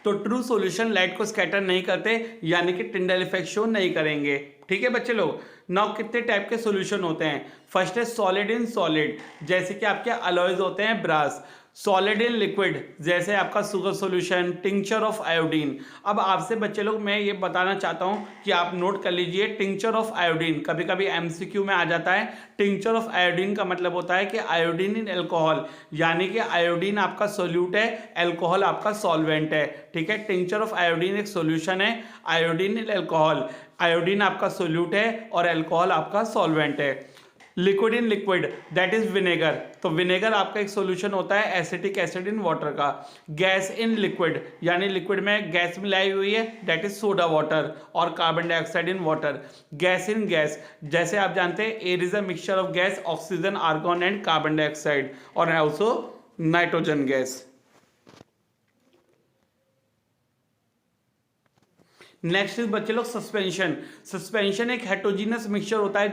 [SPEAKER 1] तो ट्रू सॉल्यूशन लाइट को स्कैटर नहीं करते, यानी कि टिंडल इफेक्ट शो नहीं करेंगे। ठीक है बच्चे लोग। नाउ कितने टाइप के सॉल्यूशन होते हैं? फर्स्ट है सॉलिड इन सॉलिड, जैसे कि आपके अलॉयज होते हैं ब्रास। सॉलिड इन लिक्विड, जैसे आपका sugar solution, tincture of iodine. अब आपसे बच्चे लोग मैं ये बताना चाहता हूँ कि आप नोट कर लीजिए, टिंक्चर ऑफ आयोडीन कभी कभी एमसीक्यू में आ जाता है। टिंक्चर ऑफ आयोडीन का मतलब होता है कि आयोडीन इन एल्कोहल, यानी कि आयोडीन आपका सोल्यूट है, एल्कोहल आपका सॉल्वेंट है। ठीक है, टिंक्चर ऑफ आयोडीन एक सोल्यूशन है, आयोडीन इन एल्कोहल, आयोडीन आपका सोल्यूट है और एल्कोहल आपका सॉल्वेंट है। Liquid in liquid, that is vinegar, तो विनेगर आपका एक सॉल्यूशन होता है एसिटिक एसिड इन वाटर का। गैस इन लिक्विड, यानी लिक्विड में गैस मिलाई हुई है, दैट इज सोडा वाटर और carbon dioxide in water. Gas in gas, जैसे आप जानते हैं air is a mixture of gas, oxygen, argon and carbon dioxide, और also nitrogen gas. Next is बच्चे लोग सस्पेंशन। सस्पेंशन एक हेटेरोजेनस मिक्सचर होता है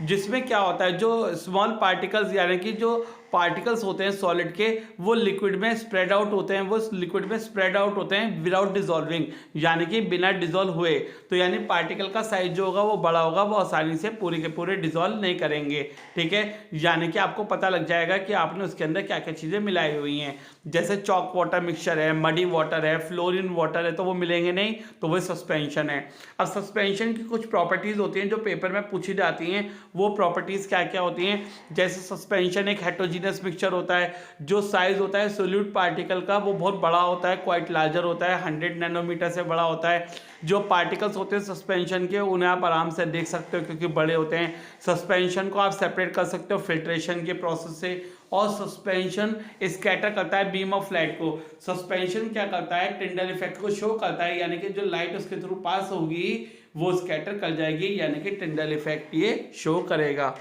[SPEAKER 1] जिसमें क्या होता है, जो स्मॉल पार्टिकल्स यानी कि जो पार्टिकल्स होते हैं सॉलिड के, वो लिक्विड में स्प्रेड आउट होते हैं, वो लिक्विड में स्प्रेड आउट होते हैं विदाउट डिजॉल्विंग, यानी कि बिना डिजॉल्व हुए। तो यानी पार्टिकल का साइज जो होगा वो बड़ा होगा, वो आसानी से पूरे के पूरे डिजॉल्व नहीं करेंगे। ठीक है, यानी कि आपको पता लग जाएगा कि आपने उसके अंदर क्या क्या चीज़ें मिलाई हुई हैं। जैसे चॉक वाटर मिक्सचर है, मडी वाटर है, फ्लोरिन वाटर है, तो वो मिलेंगे नहीं, तो वो सस्पेंशन है। अब सस्पेंशन की कुछ प्रॉपर्टीज होती हैं जो पेपर में पूछी जाती हैं, वो प्रॉपर्टीज क्या क्या होती हैं? जैसे सस्पेंशन एक हेटेरोजेनस मिक्सचर होता है, जो साइज होता है सोल्यूट पार्टिकल का वो बहुत बड़ा होता है, क्वाइट लार्जर होता है, 100 नैनोमीटर से बड़ा होता है। जो पार्टिकल्स होते हैं सस्पेंशन के, उन्हें आप आराम से देख सकते हो क्योंकि बड़े होते हैं। सस्पेंशन को आप सेपरेट कर सकते हो फिल्ट्रेशन के प्रोसेस से, और सस्पेंशन स्कैटर करता है बीम ऑफ लाइट को। सस्पेंशन क्या करता है? टिंडल इफेक्ट को शो करता है, यानी कि जो लाइट उसके थ्रू पास होगी वो स्कैटर कर जाएगी, यानी कि टिंडल इफेक्ट ये शो करेगा।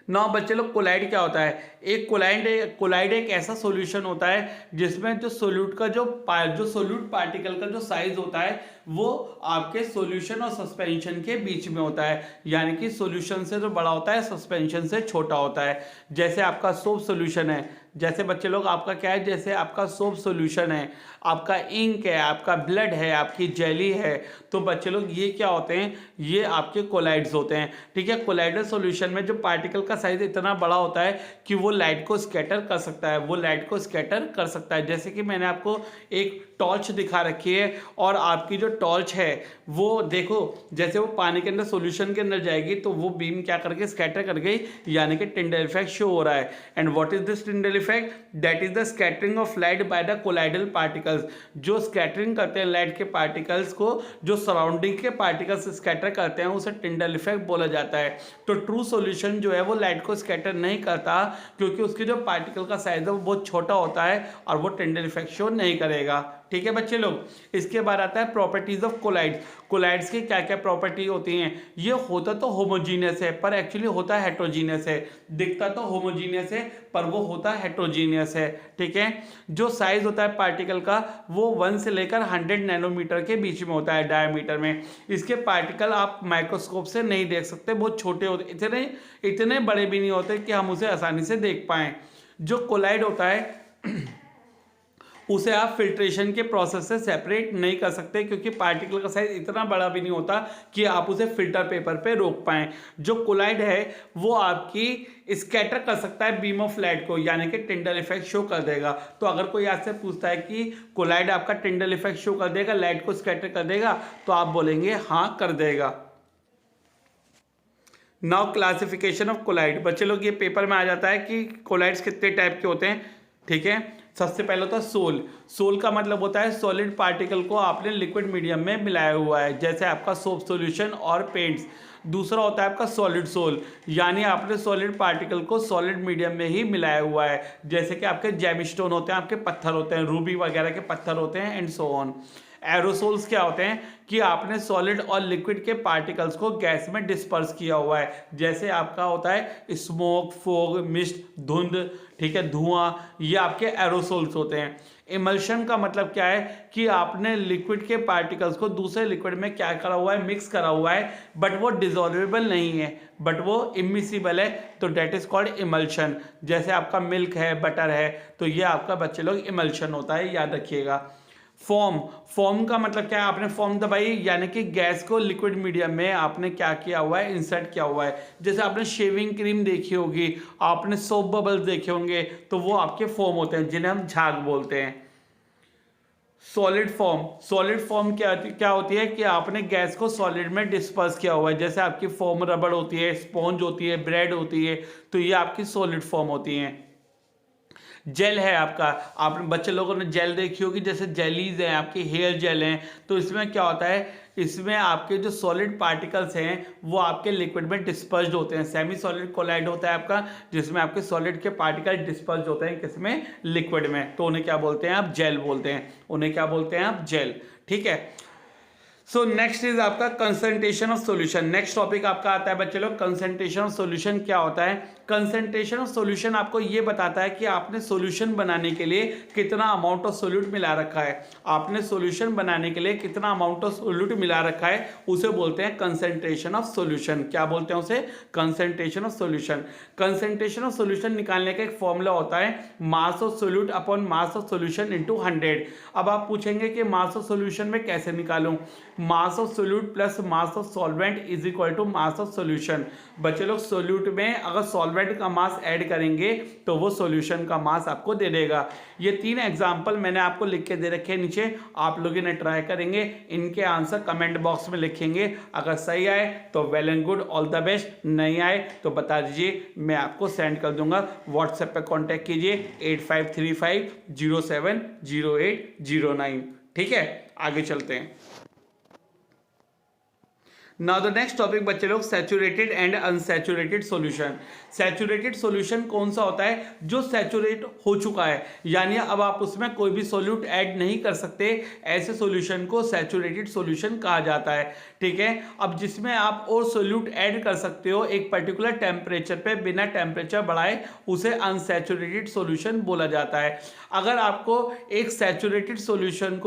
[SPEAKER 1] नौ बच्चे लोग, कोलाइड क्या होता है? एक कोलाइड एक ऐसा सॉल्यूशन होता है जिसमें जो सोल्यूट का जो सोल्यूट पार्टिकल का जो साइज होता है वो आपके सॉल्यूशन और सस्पेंशन के बीच में होता है, यानी कि सॉल्यूशन से जो बड़ा होता है सस्पेंशन से छोटा होता है। जैसे आपका सोप सॉल्यूशन है, जैसे बच्चे लोग आपका क्या है, जैसे आपका सोप सॉल्यूशन है, आपका इंक है, आपका ब्लड है, आपकी जेली है, तो बच्चे लोग ये क्या होते हैं? ये आपके कोलाइड्स होते हैं। ठीक है, कोलाइडल सॉल्यूशन में जो पार्टिकल का साइज इतना बड़ा होता है कि वो लाइट को स्कैटर कर सकता है, वो लाइट को स्कैटर कर सकता है। जैसे कि मैंने आपको एक टॉर्च दिखा रखी है, और आपकी जो टॉर्च है वो देखो, जैसे वो पानी के अंदर सॉल्यूशन के अंदर जाएगी तो वो बीम क्या करके स्कैटर कर गई, यानी कि टिंडल इफेक्ट शो हो रहा है। And what is this Tyndall effect? That is the scattering of light by the colloidal particles. जो स्कैटरिंग करते हैं लाइट के पार्टिकल्स को, जो सराउंडिंग के पार्टिकल्स स्कैटर करते हैं, उसे टिंडल इफेक्ट बोला जाता है। तो ट्रू सॉल्यूशन जो है वो लाइट को स्कैटर नहीं करता, क्योंकि उसके जो पार्टिकल का साइज है वो बहुत छोटा होता है और वो टिंडल इफेक्ट शो नहीं करेगा। ठीक है बच्चे लोग, इसके बाद आता है प्रॉपर्टीज ऑफ कोलाइड्स। कोलाइड्स की क्या क्या प्रॉपर्टी होती हैं? ये होता तो होमोजीनियस है पर एक्चुअली होता है हेटेरोजीनियस है। दिखता तो होमोजीनियस है पर वो होता हेटेरोजीनियस है। ठीक है, जो साइज होता है पार्टिकल का वो 1 से लेकर 100 नैनोमीटर के बीच में होता है डायमीटर में। इसके पार्टिकल आप माइक्रोस्कोप से नहीं देख सकते, बहुत छोटे होते, इतने बड़े भी नहीं होते कि हम उसे आसानी से देख पाएँ। जो कोलाइड होता है उसे आप फिल्ट्रेशन के प्रोसेस से सेपरेट नहीं कर सकते, क्योंकि पार्टिकल का साइज इतना बड़ा भी नहीं होता कि आप उसे फिल्टर पेपर पे रोक पाएं। जो कोलाइड है वो आपकी स्कैटर कर सकता है बीम ऑफ लाइट को, यानी कि टिंडल इफेक्ट शो कर देगा। तो अगर कोई आपसे पूछता है कि कोलाइड आपका टिंडल इफेक्ट शो कर देगा, लाइट को स्कैटर कर देगा, तो आप बोलेंगे हाँ कर देगा। Now classification of colloid. बच्चे लोग ये पेपर में आ जाता है कि कोलाइड्स कितने टाइप के होते हैं। ठीक है, सबसे पहले होता है सोल। सोल का मतलब होता है सॉलिड पार्टिकल को आपने लिक्विड मीडियम में मिलाया हुआ है, जैसे आपका सोप सॉल्यूशन और पेंट्स। दूसरा होता है आपका सॉलिड सोल, यानी आपने सॉलिड पार्टिकल को सॉलिड मीडियम में ही मिलाया हुआ है, जैसे कि आपके जेमस्टोन होते हैं, आपके पत्थर होते हैं, रूबी वगैरह के पत्थर होते हैं एंड सो ऑन। एरोसोल्स क्या होते हैं कि आपने सॉलिड और लिक्विड के पार्टिकल्स को गैस में डिस्पर्स किया हुआ है, जैसे आपका होता है स्मोक, फोग, मिस्ट, धुंध, ठीक है, धुआं, ये आपके एरोसोल्स होते हैं। इमल्शन का मतलब क्या है कि आपने लिक्विड के पार्टिकल्स को दूसरे लिक्विड में क्या करा हुआ है, मिक्स करा हुआ है, बट वो डिजोल्वेबल नहीं है, बट वो इमिसिबल है, तो डेट इज कॉल्ड इमल्शन। जैसे आपका मिल्क है, बटर है, तो ये आपका बच्चे लोग इमल्शन होता है, याद रखिएगा। फॉर्म, फॉर्म का मतलब क्या है, आपने फॉर्म दबाई, यानी कि गैस को लिक्विड मीडियम में आपने क्या किया हुआ है, इंसर्ट किया हुआ है। जैसे आपने शेविंग क्रीम देखी होगी, आपने सोप बबल्स देखे होंगे, तो वो आपके फॉर्म होते हैं, जिन्हें हम झाग बोलते हैं। सॉलिड फॉर्म, सॉलिड फॉर्म क्या होती है कि आपने गैस को सॉलिड में डिस्पर्स किया हुआ है, जैसे आपकी फॉर्म रबड़ होती है, स्पॉन्ज होती है, ब्रेड होती है, तो ये आपकी सॉलिड फॉर्म होती हैं। जेल है आपका, आप बच्चे लोगों ने जेल देखी होगी, जैसे जेलीज हैं आपके, हेयर जेल हैं, तो इसमें क्या होता है, इसमें आपके जो सॉलिड पार्टिकल्स हैं वो आपके लिक्विड में डिस्पर्स्ड होते हैं। सेमी सॉलिड कोलाइड होता है आपका, जिसमें आपके सॉलिड के पार्टिकल डिस्पर्स्ड होते हैं किसमें, लिक्विड में, तो उन्हें क्या बोलते हैं आप, जेल बोलते हैं, उन्हें क्या बोलते हैं आप, जेल। ठीक है, सो नेक्स्ट इज आपका concentration of solution. Next topic आपका आता है बच्चे लोग, कंसंट्रेशन ऑफ सॉल्यूशन क्या होता है। कंसंट्रेशन ऑफ सॉल्यूशन आपको ये बताता है कि आपने सॉल्यूशन बनाने के लिए कितना अमाउंट ऑफ सोल्यूट मिला रखा है। आपने सॉल्यूशन बनाने के लिए कितना अमाउंट ऑफ सोल्यूट मिला रखा है, उसे बोलते हैं कंसंट्रेशन ऑफ सॉल्यूशन। क्या बोलते हैं उसे, concentration of solution. Concentration of solution निकालने का एक फॉर्मूला होता है, मास of solute upon mass of solution into 100। अब आप पूछेंगे कि मास ऑफ सॉल्यूशन में कैसे निकालूं, mass of solute plus mass of solvent is equal to mass of solution. बच्चे लोग सोल्यूट में अगर सॉल्वेंट का मास ऐड करेंगे तो वो सॉल्यूशन का मास आपको दे देगा। ये 3 एग्जांपल मैंने आपको लिख के दे रखे हैं नीचे, आप लोग इन्हें ट्राई करेंगे, इनके आंसर कमेंट बॉक्स में लिखेंगे। अगर सही आए तो well and good, all the best, नहीं आए तो बता दीजिए, मैं आपको सेंड कर दूंगा। व्हाट्सएप पे कांटेक्ट कीजिए 8535070809। ठीक है, आगे चलते हैं। नाउ द नेक्स्ट टॉपिक बच्चे लोग, saturated and unsaturated solution. Saturated solution कौन सा होता है, जो सैचुरेट हो चुका है, यानी अब आप उसमें कोई भी सॉल्यूट ऐड नहीं कर सकते, ऐसे सॉल्यूशन को सैचुरेटेड सॉल्यूशन कहा जाता है। ठीक है, अब जिसमें आप और सॉल्यूट ऐड कर सकते हो एक पर्टिकुलर टेम्परेचर पे बिना टेम्परेचर बढ़ाए, उसे अनसैचुरेटेड सॉल्यूशन बोला जाता है। अगर आपको एक सैचुरेटेड सॉल्यूशन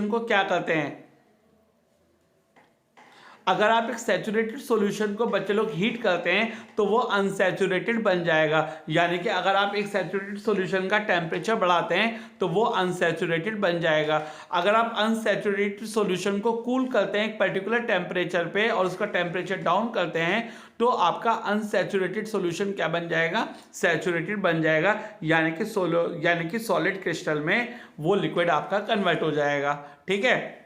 [SPEAKER 1] को क्या करते हैं, अगर आप एक सैचुरेटेड सॉल्यूशन को बच्चे लोग हीट करते हैं तो वो अनसैचुरेटेड बन जाएगा। यानी कि अगर आप एक सैचुरेटेड सॉल्यूशन का टेम्परेचर बढ़ाते हैं तो वो अनसैचुरेटेड बन जाएगा। अगर आप अनसैचुरेटेड सॉल्यूशन को कूल करते हैं एक पर्टिकुलर टेम्परेचर पे और उसका टेम्परेचर डाउन करते हैं तो आपका अनसैचुरेटेड सॉल्यूशन क्या बन जाएगा, सैचुरेटेड बन जाएगा, यानी कि सॉलिड क्रिस्टल में वो लिक्विड आपका कन्वर्ट हो जाएगा। ठीक है,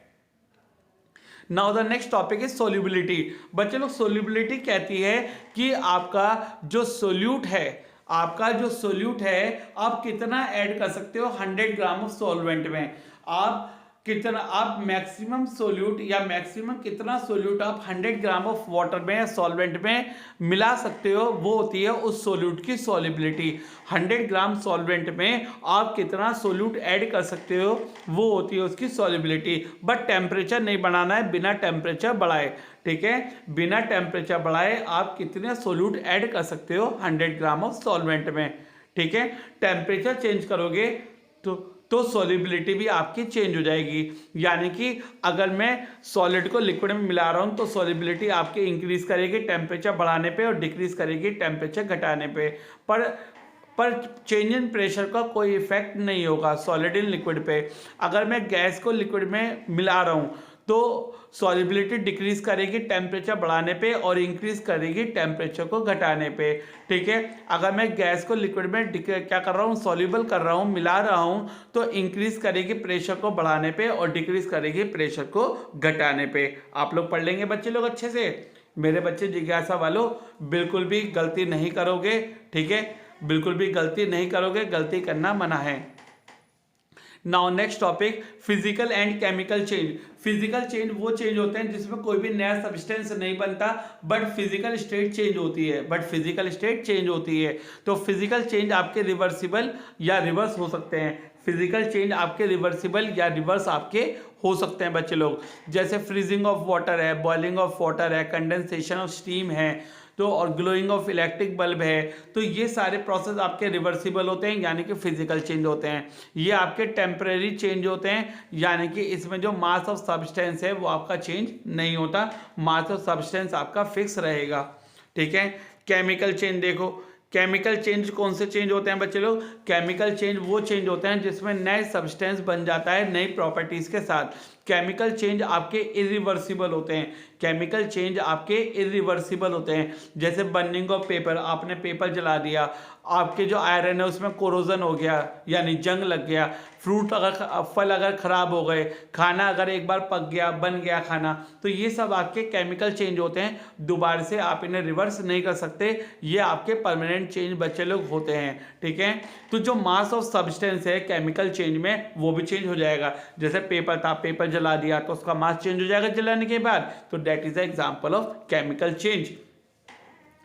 [SPEAKER 1] now the next topic is solubility. बच्चे लोग सोल्यूबिलिटी कहती है कि आपका जो सोल्यूट है आप कितना ऐड कर सकते हो 100 ग्राम ऑफ सॉल्वेंट में। आप मैक्सिमम सोल्यूट या मैक्सिमम कितना सोल्यूट आप 100 ग्राम ऑफ वाटर में या सॉल्वेंट में मिला सकते हो, वो होती है उस सोल्यूट की सॉल्युबिलिटी। 100 ग्राम सॉल्वेंट में आप कितना सोल्यूट ऐड कर सकते हो, वो होती है उसकी सॉल्युबिलिटी। बट टेम्परेचर नहीं बढ़ाना है, बिना टेम्परेचर बढ़ाए। ठीक है, बिना टेम्परेचर बढ़ाए आप कितने सोल्यूट ऐड कर सकते हो 100 ग्राम ऑफ सॉल्वेंट में। ठीक है, टेम्परेचर चेंज करोगे तो सॉल्युबिलिटी भी आपकी चेंज हो जाएगी। यानी कि अगर मैं सॉलिड को लिक्विड में मिला रहा हूं तो सॉल्युबिलिटी आपकी इंक्रीज करेगी टेम्परेचर बढ़ाने पे और डिक्रीज करेगी टेम्परेचर घटाने पे। पर चेंज इन प्रेशर का कोई इफेक्ट नहीं होगा सॉलिड इन लिक्विड पे। अगर मैं गैस को लिक्विड में मिला रहा हूं तो सॉल्युबिलिटी डिक्रीज करेगी टेम्परेचर बढ़ाने पे और इंक्रीज करेगी टेम्परेचर को घटाने पे। ठीक है, अगर मैं गैस को लिक्विड में क्या कर रहा हूँ, सॉल्युबल कर रहा हूँ, मिला रहा हूँ, तो इंक्रीज करेगी प्रेशर को बढ़ाने पे और डिक्रीज करेगी प्रेशर को घटाने पे। आप लोग पढ़ लेंगे बच्चे लोग अच्छे से। मेरे बच्चे जिज्ञासा वालों बिल्कुल भी गलती नहीं करोगे। ठीक है, बिल्कुल भी गलती नहीं करोगे, गलती करना मना है। Now next topic, physical and chemical change. Physical change वो चेंज होते हैं जिसमें कोई भी नया सब्सटेंस नहीं बनता, बट फिजिकल स्टेट चेंज होती है, तो फिजिकल चेंज आपके रिवर्सिबल या रिवर्स हो सकते हैं। फिजिकल चेंज आपके रिवर्सिबल या रिवर्स आपके हो सकते हैं बच्चे लोग, जैसे फ्रीजिंग ऑफ वाटर है, बॉइलिंग ऑफ वाटर है, कंडेंसेशन ऑफ स्टीम है, तो और ग्लोइंग ऑफ इलेक्ट्रिक बल्ब है। तो ये सारे प्रोसेस आपके रिवर्सिबल होते हैं, यानी कि फिजिकल चेंज होते हैं। ये आपके टेम्परेरी चेंज होते हैं, यानी कि इसमें जो मास ऑफ सब्सटेंस है वो आपका चेंज नहीं होता, मास ऑफ सब्सटेंस आपका फिक्स रहेगा। ठीक है। केमिकल चेंज देखो, केमिकल चेंज कौन से चेंज होते हैं बच्चे लोग? केमिकल चेंज वो चेंज होते हैं जिसमें नए सब्सटेंस बन जाता है नई प्रॉपर्टीज के साथ। केमिकल चेंज आपके इरिवर्सिबल होते हैं, केमिकल चेंज आपके इरिवर्सिबल होते हैं, जैसे बर्निंग ऑफ पेपर, आपने पेपर जला दिया, आपके जो आयरन है उसमें कोरोजन हो गया यानी जंग लग गया, फल अगर खराब हो गए, खाना अगर एक बार पक गया बन गया खाना, तो ये सब आपके केमिकल चेंज होते हैं, दोबारा से आप इन्हें रिवर्स नहीं कर सकते, ये आपके परमानेंट चेंज बच्चे लोग होते हैं। ठीक है। तो जो मास ऑफ सब्सटेंस है केमिकल चेंज में वो भी चेंज हो जाएगा, जैसे पेपर था, पेपर जला दिया तो उसका मास चेंज हो जाएगा जलाने के बाद, तो that is example of chemical change.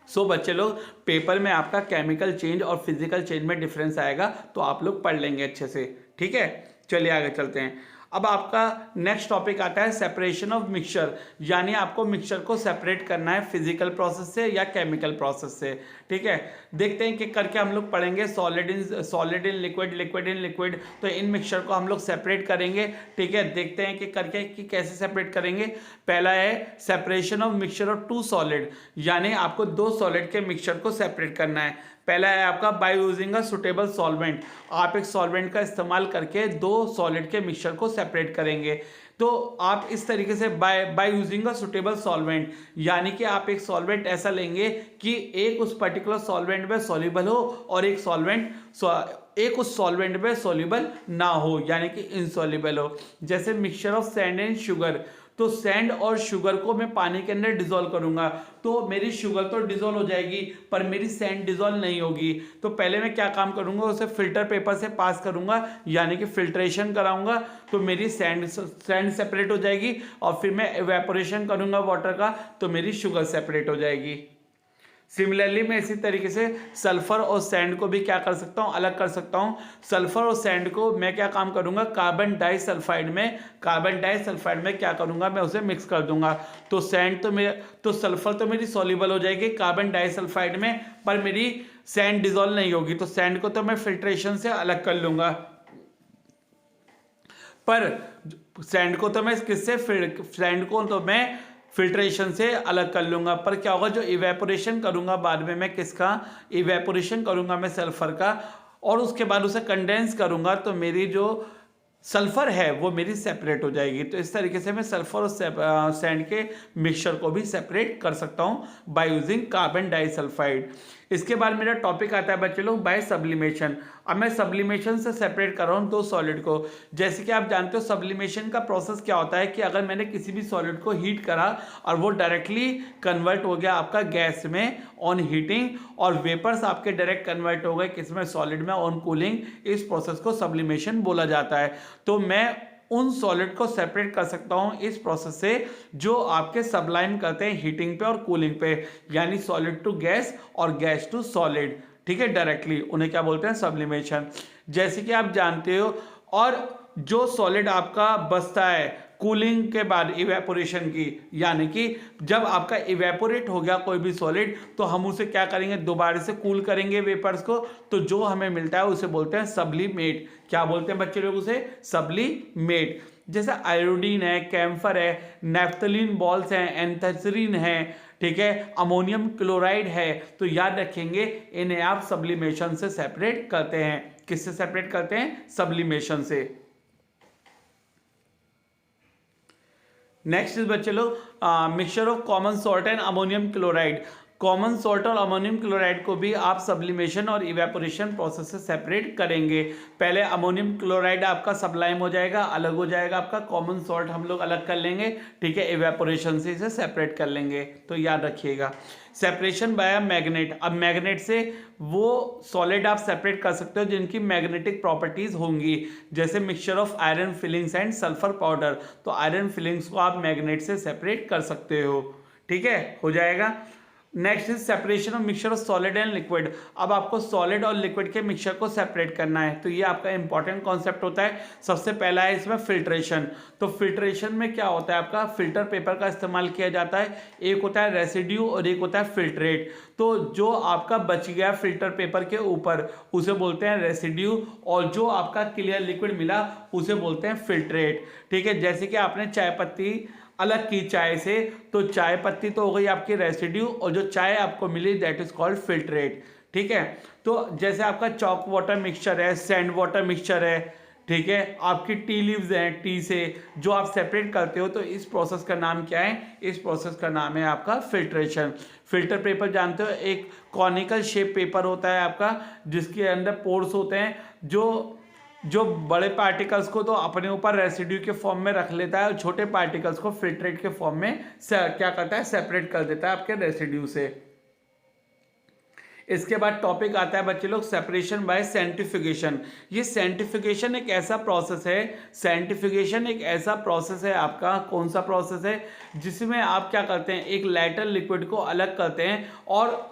[SPEAKER 1] So बच्चे लोग पेपर में आपका केमिकल चेंज और फिजिकल चेंज में डिफरेंस आएगा, तो आप लोग पढ़ लेंगे अच्छे से। ठीक है। चलिए आगे चलते हैं। अब आपका नेक्स्ट टॉपिक आता है सेपरेशन ऑफ मिक्सचर, यानी आपको मिक्सचर को सेपरेट करना है फिजिकल प्रोसेस से या केमिकल प्रोसेस से। ठीक है। देखते हैं कि करके हम लोग पढ़ेंगे solid in liquid, liquid in liquid, तो इन मिक्सचर को हम लोग सेपरेट करेंगे। ठीक है। देखते हैं कि करके कि कैसे सेपरेट करेंगे। पहला है separation of mixture of two solid, यानी आपको दो सॉलिड के मिक्सचर को सेपरेट करना है। पहला है आपका by using a suitable solvent, आप एक सॉल्वेंट का इस्तेमाल करके दो सॉलिड के मिक्सचर को सेपरेट करेंगे। तो आप इस तरीके से by using a suitable solvent, यानी कि आप एक सॉल्वेंट ऐसा लेंगे कि एक उस पर्टिकुलर सॉल्वेंट में सॉल्युबल हो और एक उस सॉल्वेंट में सॉल्युबल ना हो, यानी कि इनसॉल्युबल हो। जैसे mixture of sand and sugar, तो सैंड और शुगर को मैं पानी के अंदर डिसॉल्व करूंगा, तो मेरी शुगर तो डिसॉल्व हो जाएगी पर मेरी सैंड डिसॉल्व नहीं होगी। तो पहले मैं क्या काम करूंगा, उसे फिल्टर पेपर से पास करूंगा, यानी कि फिल्ट्रेशन कराऊंगा, तो मेरी सैंड सेपरेट हो जाएगी, और फिर मैं इवेपोरेशन करूंगा वाटर का, तो मेरी शुगर सेपरेट हो जाएगी। सिमिलरली मैं इसी तरीके से सल्फर और सैंड को भी क्या कर सकता हूँ, अलग कर सकता हूँ। सल्फर और सैंड को मैं क्या काम करूँगा, कार्बन डाइसल्फाइड में क्या करूँगा, मैं उसे मिक्स कर दूंगा। तो सल्फर तो मेरी सॉल्युबल हो जाएगी कार्बन डाइसल्फाइड में, पर मेरी सैंड डिजोल्व नहीं होगी, तो सैंड को तो मैं फिल्ट्रेशन से अलग कर लूँगा। पर सैंड को तो मैं फिल्ट्रेशन से अलग कर लूंगा। पर क्या होगा, जो इवेपोरेशन करूंगा बाद में मैं किसका इवेपोरेशन करूंगा, मैं सल्फर का, और उसके बाद उसे कंडेंस करूंगा, तो मेरी जो सल्फर है वो मेरी सेपरेट हो जाएगी। तो इस तरीके से मैं सल्फर और सैंड के मिक्सचर को भी सेपरेट कर सकता हूँ बाय यूजिंग कार्बन डाइसल्फाइड। इसके बाद मेरा टॉपिक आता है बच्चे लोग बाय सब्लिमेशन। अब मैं सब्लिमेशन से सेपरेट कर रहा हूँ दो सॉलिड को। जैसे कि आप जानते हो सब्लिमेशन का प्रोसेस क्या होता है कि अगर मैंने किसी भी सॉलिड को हीट करा और वो डायरेक्टली कन्वर्ट हो गया आपका गैस में ऑन हीटिंग, और वेपर्स आपके डायरेक्ट कन्वर्ट हो गए किसमें, सॉलिड में ऑन कूलिंग, इस प्रोसेस को सब्लिमेशन बोला जाता है। तो मैं उन सॉलिड को सेपरेट कर सकता हूं इस प्रोसेस से जो आपके सब्लाइम करते हैं हीटिंग पे और कूलिंग पे, यानी सॉलिड टू गैस और गैस टू सॉलिड। ठीक है, डायरेक्टली उन्हें क्या बोलते हैं, सब्लिमेशन। जैसे कि आप जानते हो, और जो सॉलिड आपका बचता है कूलिंग के बाद इवेपोरेशन की, यानी कि जब आपका इवेपोरेट हो गया कोई भी सॉलिड, तो हम उसे क्या करेंगे, दोबारा से कूल करेंगे वेपर्स को, तो जो हमें मिलता है उसे बोलते हैं सब्लिमेट। क्या बोलते हैं बच्चे लोग उसे, सब्लिमेट। जैसे आयोडीन है, कैम्फर है, नैफ्थलीन बॉल्स हैं, एंथ्रासिन है, ठीक है, अमोनियम क्लोराइड है, तो याद रखेंगे इन्हें आप सब्लिमेशन से सेपरेट करते हैं। किससे सेपरेट करते हैं, सब्लिमेशन से। नेक्स्ट इज बच्चे लोग mixture of common salt and ammonium chloride. Common salt और अमोनियम क्लोराइड को भी आप सब्लिमेशन और इवेपोरेशन प्रोसेस से सेपरेट करेंगे। पहले अमोनियम क्लोराइड आपका सब्लाइम हो जाएगा, अलग हो जाएगा, आपका कॉमन सॉल्ट हम लोग अलग कर लेंगे, ठीक है, इवेपोरेशन से इसे सेपरेट कर लेंगे। तो याद रखिएगा सेपरेशन बाय मैग्नेट। अब मैग्नेट से वो सॉलिड आप सेपरेट कर सकते हो जिनकी मैग्नेटिक प्रॉपर्टीज होंगी, जैसे mixture of iron filings and sulphur powder. तो आयरन फिलिंग्स को आप मैग्नेट से सेपरेट कर सकते हो, ठीक है, हो जाएगा। Next is separation of mixture of solid and liquid. अब आपको सॉलिड और लिक्विड के मिक्सचर को सेपरेट करना है, तो ये आपका इंपॉर्टेंट कॉन्सेप्ट होता है। सबसे पहला है इसमें फिल्ट्रेशन। तो फिल्ट्रेशन में क्या होता है, आपका फिल्टर पेपर का इस्तेमाल किया जाता है। एक होता है रेसिड्यू और एक होता है फिल्ट्रेट। तो जो आपका बच गया फिल्टर पेपर के ऊपर उसे बोलते हैं रेसिड्यू, और जो आपका क्लियर लिक्विड मिला उसे बोलते हैं फिल्ट्रेट, ठीक है। जैसे कि आपने चाय पत्ती अलग की चाय से, तो चाय पत्ती तो हो गई आपकी रेसिड्यू, और जो चाय आपको मिली दैट इज कॉल्ड फिल्ट्रेट, ठीक है। तो जैसे आपका चॉक वाटर मिक्सचर है, सैंड वाटर मिक्सचर है, ठीक है, आपकी टी लीव्स हैं, टी से जो आप सेपरेट करते हो, तो इस प्रोसेस का नाम क्या है, इस प्रोसेस का नाम है आपका फिल्ट्रेशन। फिल्टर पेपर जानते हो, एक कॉनिकल शेप पेपर होता है आपका, जिसके अंदर पोर्स होते हैं, जो बड़े पार्टिकल्स को तो अपने ऊपर रेसिड्यू के फॉर्म में रख लेता है, और छोटे पार्टिकल्स को फिल्ट्रेट के फॉर्म में क्या करता है, सेपरेट कर देता है आपके रेसिड्यू से। इसके बाद टॉपिक आता है बच्चे लोग सेपरेशन बाय सेंट्रीफ्यूगेशन। ये सेंट्रीफ्यूगेशन एक ऐसा प्रोसेस है, सेंट्रीफ्यूगेशन एक ऐसा प्रोसेस है आपका, कौन सा प्रोसेस है, जिसमें आप क्या करते हैं, एक लाइटर लिक्विड को अलग करते हैं और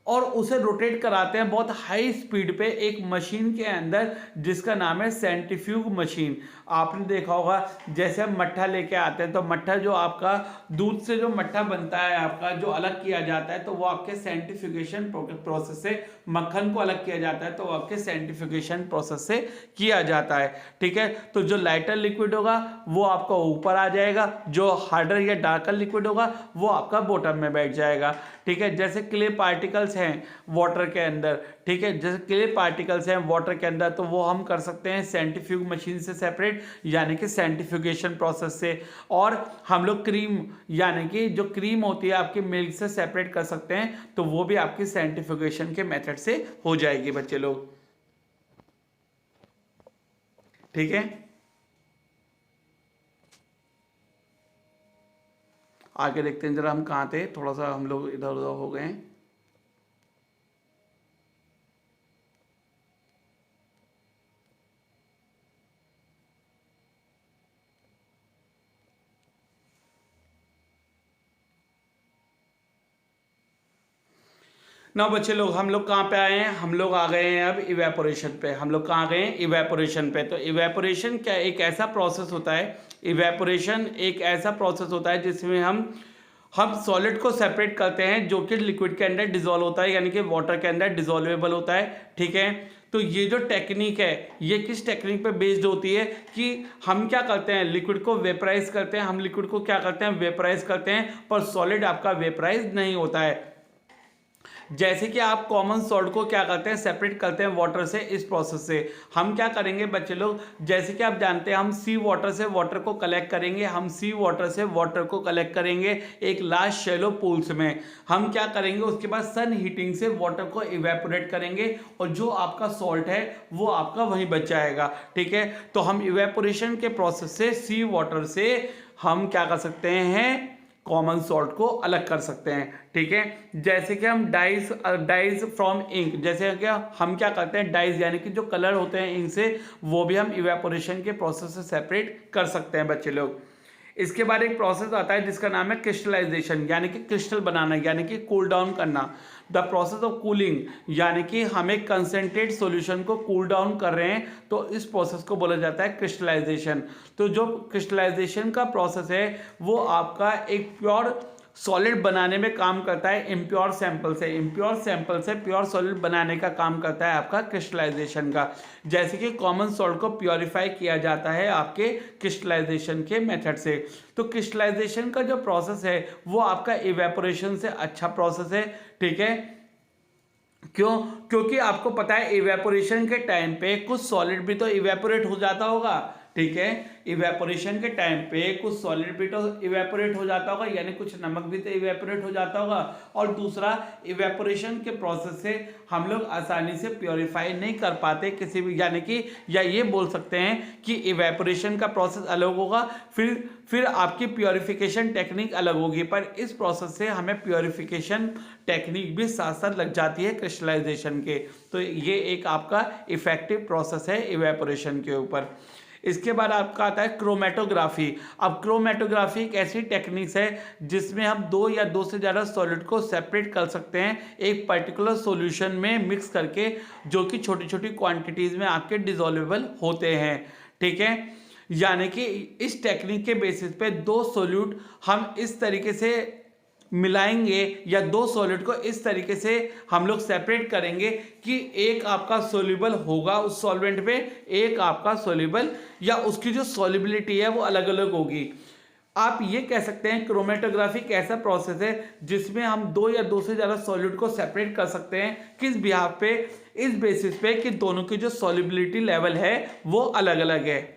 [SPEAKER 1] उसे रोटेट कराते हैं बहुत हाई स्पीड पे एक मशीन के अंदर, जिसका नाम है सेंट्रीफ्यूग मशीन। आपने देखा होगा जैसे हम मट्ठा लेके आते हैं, तो मट्ठा जो आपका दूध से जो मट्ठा बनता है आपका, जो अलग किया जाता है, तो वो आपके सेंट्रीफ्यूगेशन प्रोसेस से, मक्खन को अलग किया जाता है तो वो आपके सेंट्रीफ्यूगेशन प्रोसेस से किया जाता है, ठीक है। तो जो लाइटर लिक्विड होगा वो आपका ऊपर आ जाएगा, जो हार्डर या डार्कर लिक्विड होगा वो आपका बॉटम में बैठ जाएगा, ठीक है। जैसे क्ले पार्टिकल्स हैं वाटर के अंदर, ठीक है, जैसे क्ले पार्टिकल्स हैं वाटर के अंदर, तो वो हम कर सकते हैं सेंट्रीफ्यूग मशीन से सेपरेट, यानी कि सेंट्रीफ्यूगेशन प्रोसेस से। और हम लोग क्रीम, यानी कि जो क्रीम होती है आपकी मिल्क से सेपरेट कर सकते हैं, तो वो भी आपकी सेंट्रीफ्यूगेशन के मेथड से हो जाएगी बच्चे लोग, ठीक है। आगे देखते हैं जरा हम कहाँ थे, थोड़ा सा हम लोग इधर उधर हो गए हैं। ना बच्चे लोग, हम लोग कहाँ पे आए हैं, हम लोग आ गए हैं अब इवेपोरेशन पे। हम लोग कहाँ गए हैं, इवेपोरेशन पे। तो इवेपोरेशन क्या एक ऐसा प्रोसेस होता है, इवेपोरेशन एक ऐसा प्रोसेस होता है जिसमें हम सॉलिड को सेपरेट करते हैं जो कि लिक्विड के अंदर डिसॉल्व होता है, यानी कि वाटर के अंदर डिसॉल्वेबल होता है, ठीक है। तो ये जो टेक्निक है, ये किस टेक्निक पे बेस्ड होती है कि हम क्या करते हैं, लिक्विड को वेपराइज करते हैं, हम लिक्विड को क्या करते हैं, वेपराइज करते हैं, पर सॉलिड आपका वेपराइज नहीं होता है। जैसे कि आप कॉमन सॉल्ट को क्या करते हैं, सेपरेट करते हैं वाटर से, इस प्रोसेस से हम क्या करेंगे बच्चे लोग, जैसे कि आप जानते हैं हम सी वाटर से वाटर को कलेक्ट करेंगे, हम सी वाटर से वाटर को कलेक्ट करेंगे एक लार्ज शैलो पूल्स में। हम क्या करेंगे, उसके बाद सन हीटिंग से वाटर को इवेपोरेट करेंगे, और जो आपका सॉल्ट है वो आपका वहीं बच जाएगा, ठीक है। तो हम इवेपोरेशन के प्रोसेस से सी वाटर से हम क्या कर सकते हैं, कॉमन सॉल्ट को अलग कर सकते हैं, ठीक है। जैसे कि हम डाइज फ्रॉम इंक, जैसे कि हम क्या करते हैं, डाइज यानी कि जो कलर होते हैं इंक से, वो भी हम इवेपोरेशन के प्रोसेस से सेपरेट कर सकते हैं बच्चे लोग। इसके बाद एक प्रोसेस आता है जिसका नाम है क्रिस्टलाइजेशन, यानी कि क्रिस्टल बनाना, यानी कि कूल डाउन करना। द प्रोसेस ऑफ कूलिंग, यानी कि हम एक कंसेंट्रेट सॉल्यूशन को कूल डाउन कर रहे हैं, तो इस प्रोसेस को बोला जाता है क्रिस्टलाइजेशन। तो जो क्रिस्टलाइजेशन का प्रोसेस है वो आपका एक प्योर सॉलिड बनाने में काम करता है, इम्प्योर सैंपल से प्योर सॉलिड बनाने का काम करता है आपका क्रिस्टलाइजेशन का। जैसे कि कॉमन सॉल्ट को प्योरीफाई किया जाता है आपके क्रिस्टलाइजेशन के मेथड से। तो क्रिस्टलाइजेशन का जो प्रोसेस है वो आपका इवेपोरेशन से अच्छा प्रोसेस है, ठीक है। क्यों? क्योंकि आपको पता है इवेपोरेशन के टाइम पे कुछ सॉलिड भी तो इवेपोरेट हो जाता होगा, ठीक है। इवेपोरेशन के टाइम पे कुछ सॉलिड भी तो इवेपोरेट हो जाता होगा, यानी कुछ नमक भी तो इवेपोरेट हो जाता होगा, और दूसरा इवेपोरेशन के प्रोसेस से हम लोग आसानी से प्योरीफाई नहीं कर पाते किसी भी, यानी कि या ये बोल सकते हैं कि इवेपोरेशन का प्रोसेस अलग होगा, फिर आपकी प्योरीफिकेशन टेक्निक अलग होगी, पर इस प्रोसेस से हमें प्योरीफिकेशन टेक्निक भी साथ साथ लग जाती है क्रिस्टलाइजेशन के। तो ये एक आपका इफेक्टिव प्रोसेस है इवेपोरेशन के ऊपर। इसके बाद आपका आता है क्रोमेटोग्राफी। अब क्रोमेटोग्राफी एक ऐसी टेक्निक्स है जिसमें हम दो या दो से ज़्यादा सॉलिड को सेपरेट कर सकते हैं एक पर्टिकुलर सॉल्यूशन में मिक्स करके, जो कि छोटी छोटी क्वांटिटीज़ में आपके डिसॉल्वेबल होते हैं, ठीक है। यानी कि इस टेक्निक के बेसिस पे दो सॉल्यूट हम इस तरीके से मिलाएंगे या दो सॉलिड को इस तरीके से हम लोग सेपरेट करेंगे कि एक आपका सोल्यूबल होगा उस सॉल्वेंट पे, एक आपका सोल्यूबल या उसकी जो सॉल्युबिलिटी है वो अलग अलग होगी। आप ये कह सकते हैं क्रोमेटोग्राफी एक ऐसा प्रोसेस है जिसमें हम दो या दो से ज़्यादा सॉलिड को सेपरेट कर सकते हैं, किस बिहाफ पे, इस बेसिस पे कि दोनों की जो सॉल्युबिलिटी लेवल है वो अलग अलग है।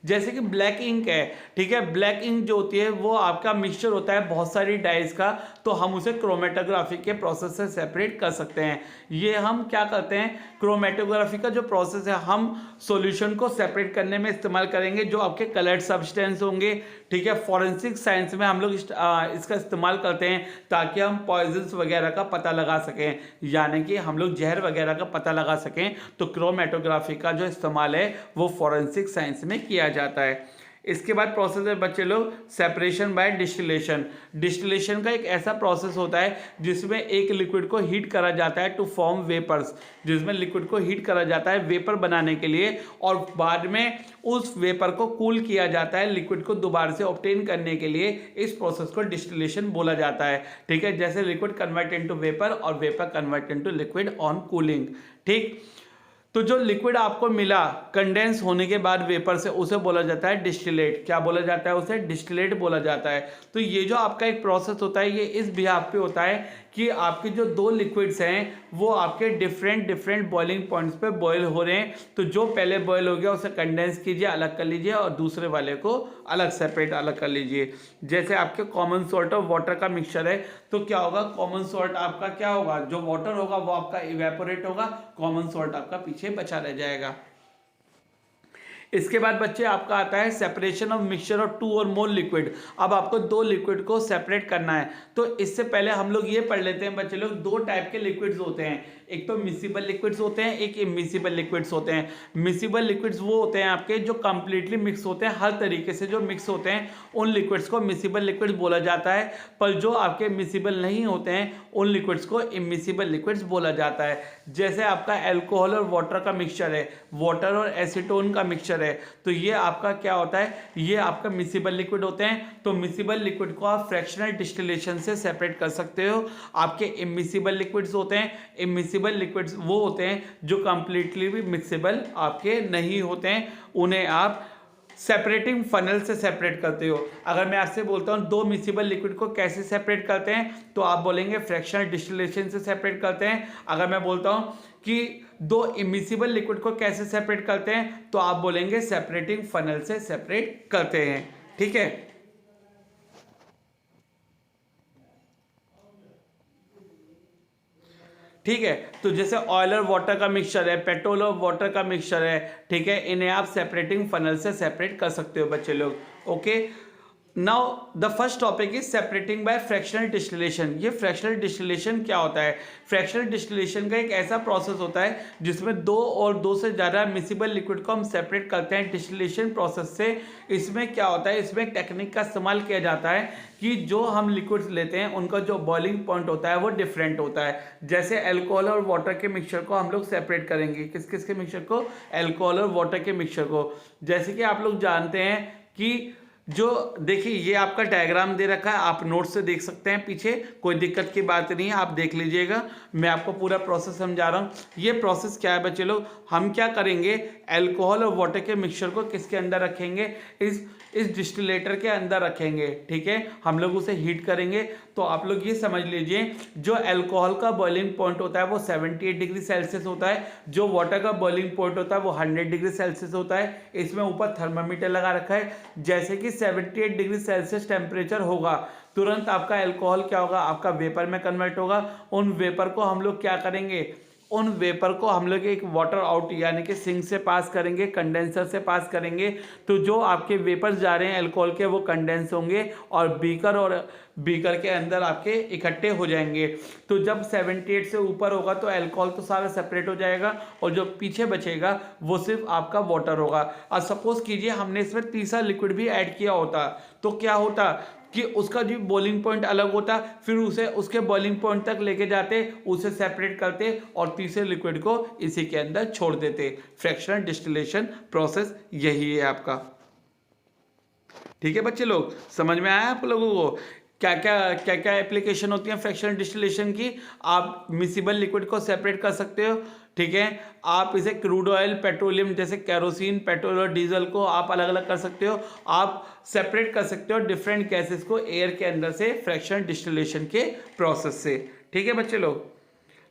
[SPEAKER 1] जैसे कि ब्लैक इंक है, ठीक है। ब्लैक इंक जो होती है वो आपका मिक्सचर होता है बहुत सारी डाइज का, तो हम उसे क्रोमेटोग्राफी के प्रोसेस से सेपरेट कर सकते हैं। ये हम क्या करते हैं, क्रोमेटोग्राफी का जो प्रोसेस है हम सॉल्यूशन को सेपरेट करने में इस्तेमाल करेंगे, जो आपके कलर्ड सब्सटेंस होंगे, ठीक है। फॉरेंसिक साइंस में हम लोग इसका इस्तेमाल करते हैं ताकि हम पॉइजन्स वगैरह का पता लगा सकें, यानी कि हम लोग जहर वगैरह का पता लगा सकें। तो क्रोमेटोग्राफी का जो इस्तेमाल है वो फॉरेंसिक साइंस में किया जाता है। इसके बाद प्रोसेस है बच्चे लोग सेपरेशन बाय डिस्टिलेशन। डिस्टिलेशन का एक ऐसा प्रोसेस होता है जिसमें एक लिक्विड को हीट करा जाता है टू फॉर्म वेपर्स, जिसमें लिक्विड को हीट करा जाता है वेपर बनाने के लिए, और बाद में उस वेपर को कूल किया जाता है लिक्विड को दोबारा से ऑब्टेन करने के लिए। इस प्रोसेस को डिस्टिलेशन बोला जाता है, ठीक है। जैसे लिक्विड कन्वर्ट इनटू वेपर और vapour convert into liquid on cooling, ठीक। तो जो लिक्विड आपको मिला कंडेंस होने के बाद वेपर से, उसे बोला जाता है डिस्टिलेट। क्या बोला जाता है उसे? डिस्टिलेट बोला जाता है। तो ये जो आपका एक प्रोसेस होता है ये इस बिहाफ पे होता है कि आपके जो दो लिक्विड्स हैं वो आपके डिफरेंट बॉइलिंग पॉइंट्स पे बॉयल हो रहे हैं। तो जो पहले बॉयल हो गया उसे कंडेंस कीजिए, अलग कर लीजिए, और दूसरे वाले को अलग सेपरेट अलग कर लीजिए। जैसे आपके कॉमन सॉल्ट और वाटर का मिक्सचर है, तो क्या होगा, कॉमन सॉल्ट आपका क्या होगा, जो वाटर होगा वो आपका इवेपोरेट होगा, कॉमन सॉल्ट आपका पीछे बचा रह जाएगा। इसके बाद बच्चे आपका आता है separation of mixture of two और मोर लिक्विड। अब आपको दो लिक्विड को सेपरेट करना है, तो इससे पहले हम लोग ये पढ़ लेते हैं बच्चे लोग, दो टाइप के लिक्विड्स होते हैं, एक तो मिसिबल लिक्विड्स होते हैं, एक इमिसिबल लिक्विड्स होते हैं। मिसिबल लिक्विड्स वो होते हैं आपके जो कंप्लीटली मिक्स होते हैं, हर तरीके से जो मिक्स होते हैं, उन लिक्विड्स को मिसिबल लिक्विड्स बोला जाता है। पर जो आपके मिसिबल नहीं होते हैं उन लिक्विड्स को इमिसिबल लिक्विड्स बोला जाता है। जैसे आपका अल्कोहल और वाटर का मिक्सचर है, वाटर और एसीटोन का मिक्सचर है, तो ये आपका क्या होता है, ये आपका मिसिबल लिक्विड होते हैं। तो मिसिबल लिक्विड को आप फ्रैक्शनल डिस्टिलेशन से सेपरेट कर सकते हो। आपके इमिसिबल लिक्विड्स होते हैं, इमिसिबल लिक्विड्स वो होते हैं जो कंप्लीटली भी मिक्सेबल आपके नहीं होते हैं, उन्हें आप सेपरेटिंग फनल से सेपरेट करते हो। अगर मैं आपसे बोलता हूँ दो मिसिबल लिक्विड को कैसे सेपरेट करते हैं, तो आप बोलेंगे फ्रैक्शनल डिस्टिलेशन से सेपरेट करते हैं। अगर मैं बोलता हूँ कि दो इमिसिबल लिक्विड को कैसे सेपरेट करते हैं, तो आप बोलेंगे सेपरेटिंग फनल से सेपरेट करते हैं, ठीक है। ठीक है, तो जैसे ऑयल और वाटर का मिक्सचर है, पेट्रोल और वाटर का मिक्सचर है, ठीक है, इन्हें आप सेपरेटिंग फनल से सेपरेट कर सकते हो बच्चे लोग, okay. Now the first topic is separating by fractional distillation. ये फ्रैक्शनल डिस्टिलेशन क्या होता है? फ्रैक्शनल डिस्टिलेशन का एक ऐसा प्रोसेस होता है जिसमें दो और दो से ज़्यादा मिसिबल लिक्विड को हम सेपरेट करते हैं डिस्टिलेशन प्रोसेस से। इसमें क्या होता है, इसमें एक टेक्निक का इस्तेमाल किया जाता है कि जो हम लिक्विड्स लेते हैं उनका जो बॉइलिंग पॉइंट होता है वो डिफरेंट होता है। जैसे अल्कोहल और वाटर के मिक्सचर को हम लोग सेपरेट करेंगे, किस किस के मिक्सचर को? अल्कोहल और वाटर के मिक्सचर को। जैसे कि आप लोग जानते हैं कि जो देखिए ये आपका डायग्राम दे रखा है, आप नोट से देख सकते हैं पीछे, कोई दिक्कत की बात नहीं है, आप देख लीजिएगा। मैं आपको पूरा प्रोसेस समझा रहा हूँ। ये प्रोसेस क्या है बच्चे लोग, हम क्या करेंगे, अल्कोहल और वाटर के मिक्सचर को किसके अंदर रखेंगे, इस इस डिस्टिलेटर के अंदर रखेंगे, ठीक है, हम लोग उसे हीट करेंगे। तो आप लोग ये समझ लीजिए जो अल्कोहल का बॉइलिंग पॉइंट होता है वो 78 डिग्री सेल्सियस होता है, जो वाटर का बॉइलिंग पॉइंट होता है वो 100 डिग्री सेल्सियस होता है। इसमें ऊपर थर्मामीटर लगा रखा है। जैसे कि 78 डिग्री सेल्सियस टेम्परेचर होगा, तुरंत आपका अल्कोहल क्या होगा, आपका वेपर में कन्वर्ट होगा। उन वेपर को हम लोग क्या करेंगे, उन वेपर को हम लोग एक वाटर आउट यानी कि सिंक से पास करेंगे, कंडेंसर से पास करेंगे। तो जो आपके वेपर्स जा रहे हैं अल्कोहल के वो कंडेंस होंगे और बीकर के अंदर आपके इकट्ठे हो जाएंगे। तो जब 78 से ऊपर होगा तो अल्कोहल तो सारा सेपरेट हो जाएगा और जो पीछे बचेगा वो सिर्फ आपका वाटर होगा। और सपोज कीजिए हमने इसमें तीसरा लिक्विड भी ऐड किया होता तो क्या होता कि उसका जो बॉइलिंग पॉइंट अलग होता, फिर उसे उसके बॉइलिंग पॉइंट तक लेके जाते, उसे सेपरेट करते और तीसरे लिक्विड को इसी के अंदर छोड़ देते। फ्रैक्शनल डिस्टिलेशन प्रोसेस यही है आपका। ठीक है बच्चे लोग, समझ में आया आप लोगों को क्या क्या एप्लीकेशन होती है फ्रैक्शनल डिस्टिलेशन की। आप मिसिबल लिक्विड को सेपरेट कर सकते हो, ठीक है, आप इसे क्रूड ऑयल, पेट्रोलियम जैसे कैरोसिन, पेट्रोल और डीजल को आप अलग अलग कर सकते हो। आप सेपरेट कर सकते हो डिफरेंट गैसेस को एयर के अंदर से फ्रैक्शनल डिस्टिलेशन के प्रोसेस से। ठीक है बच्चे लोग।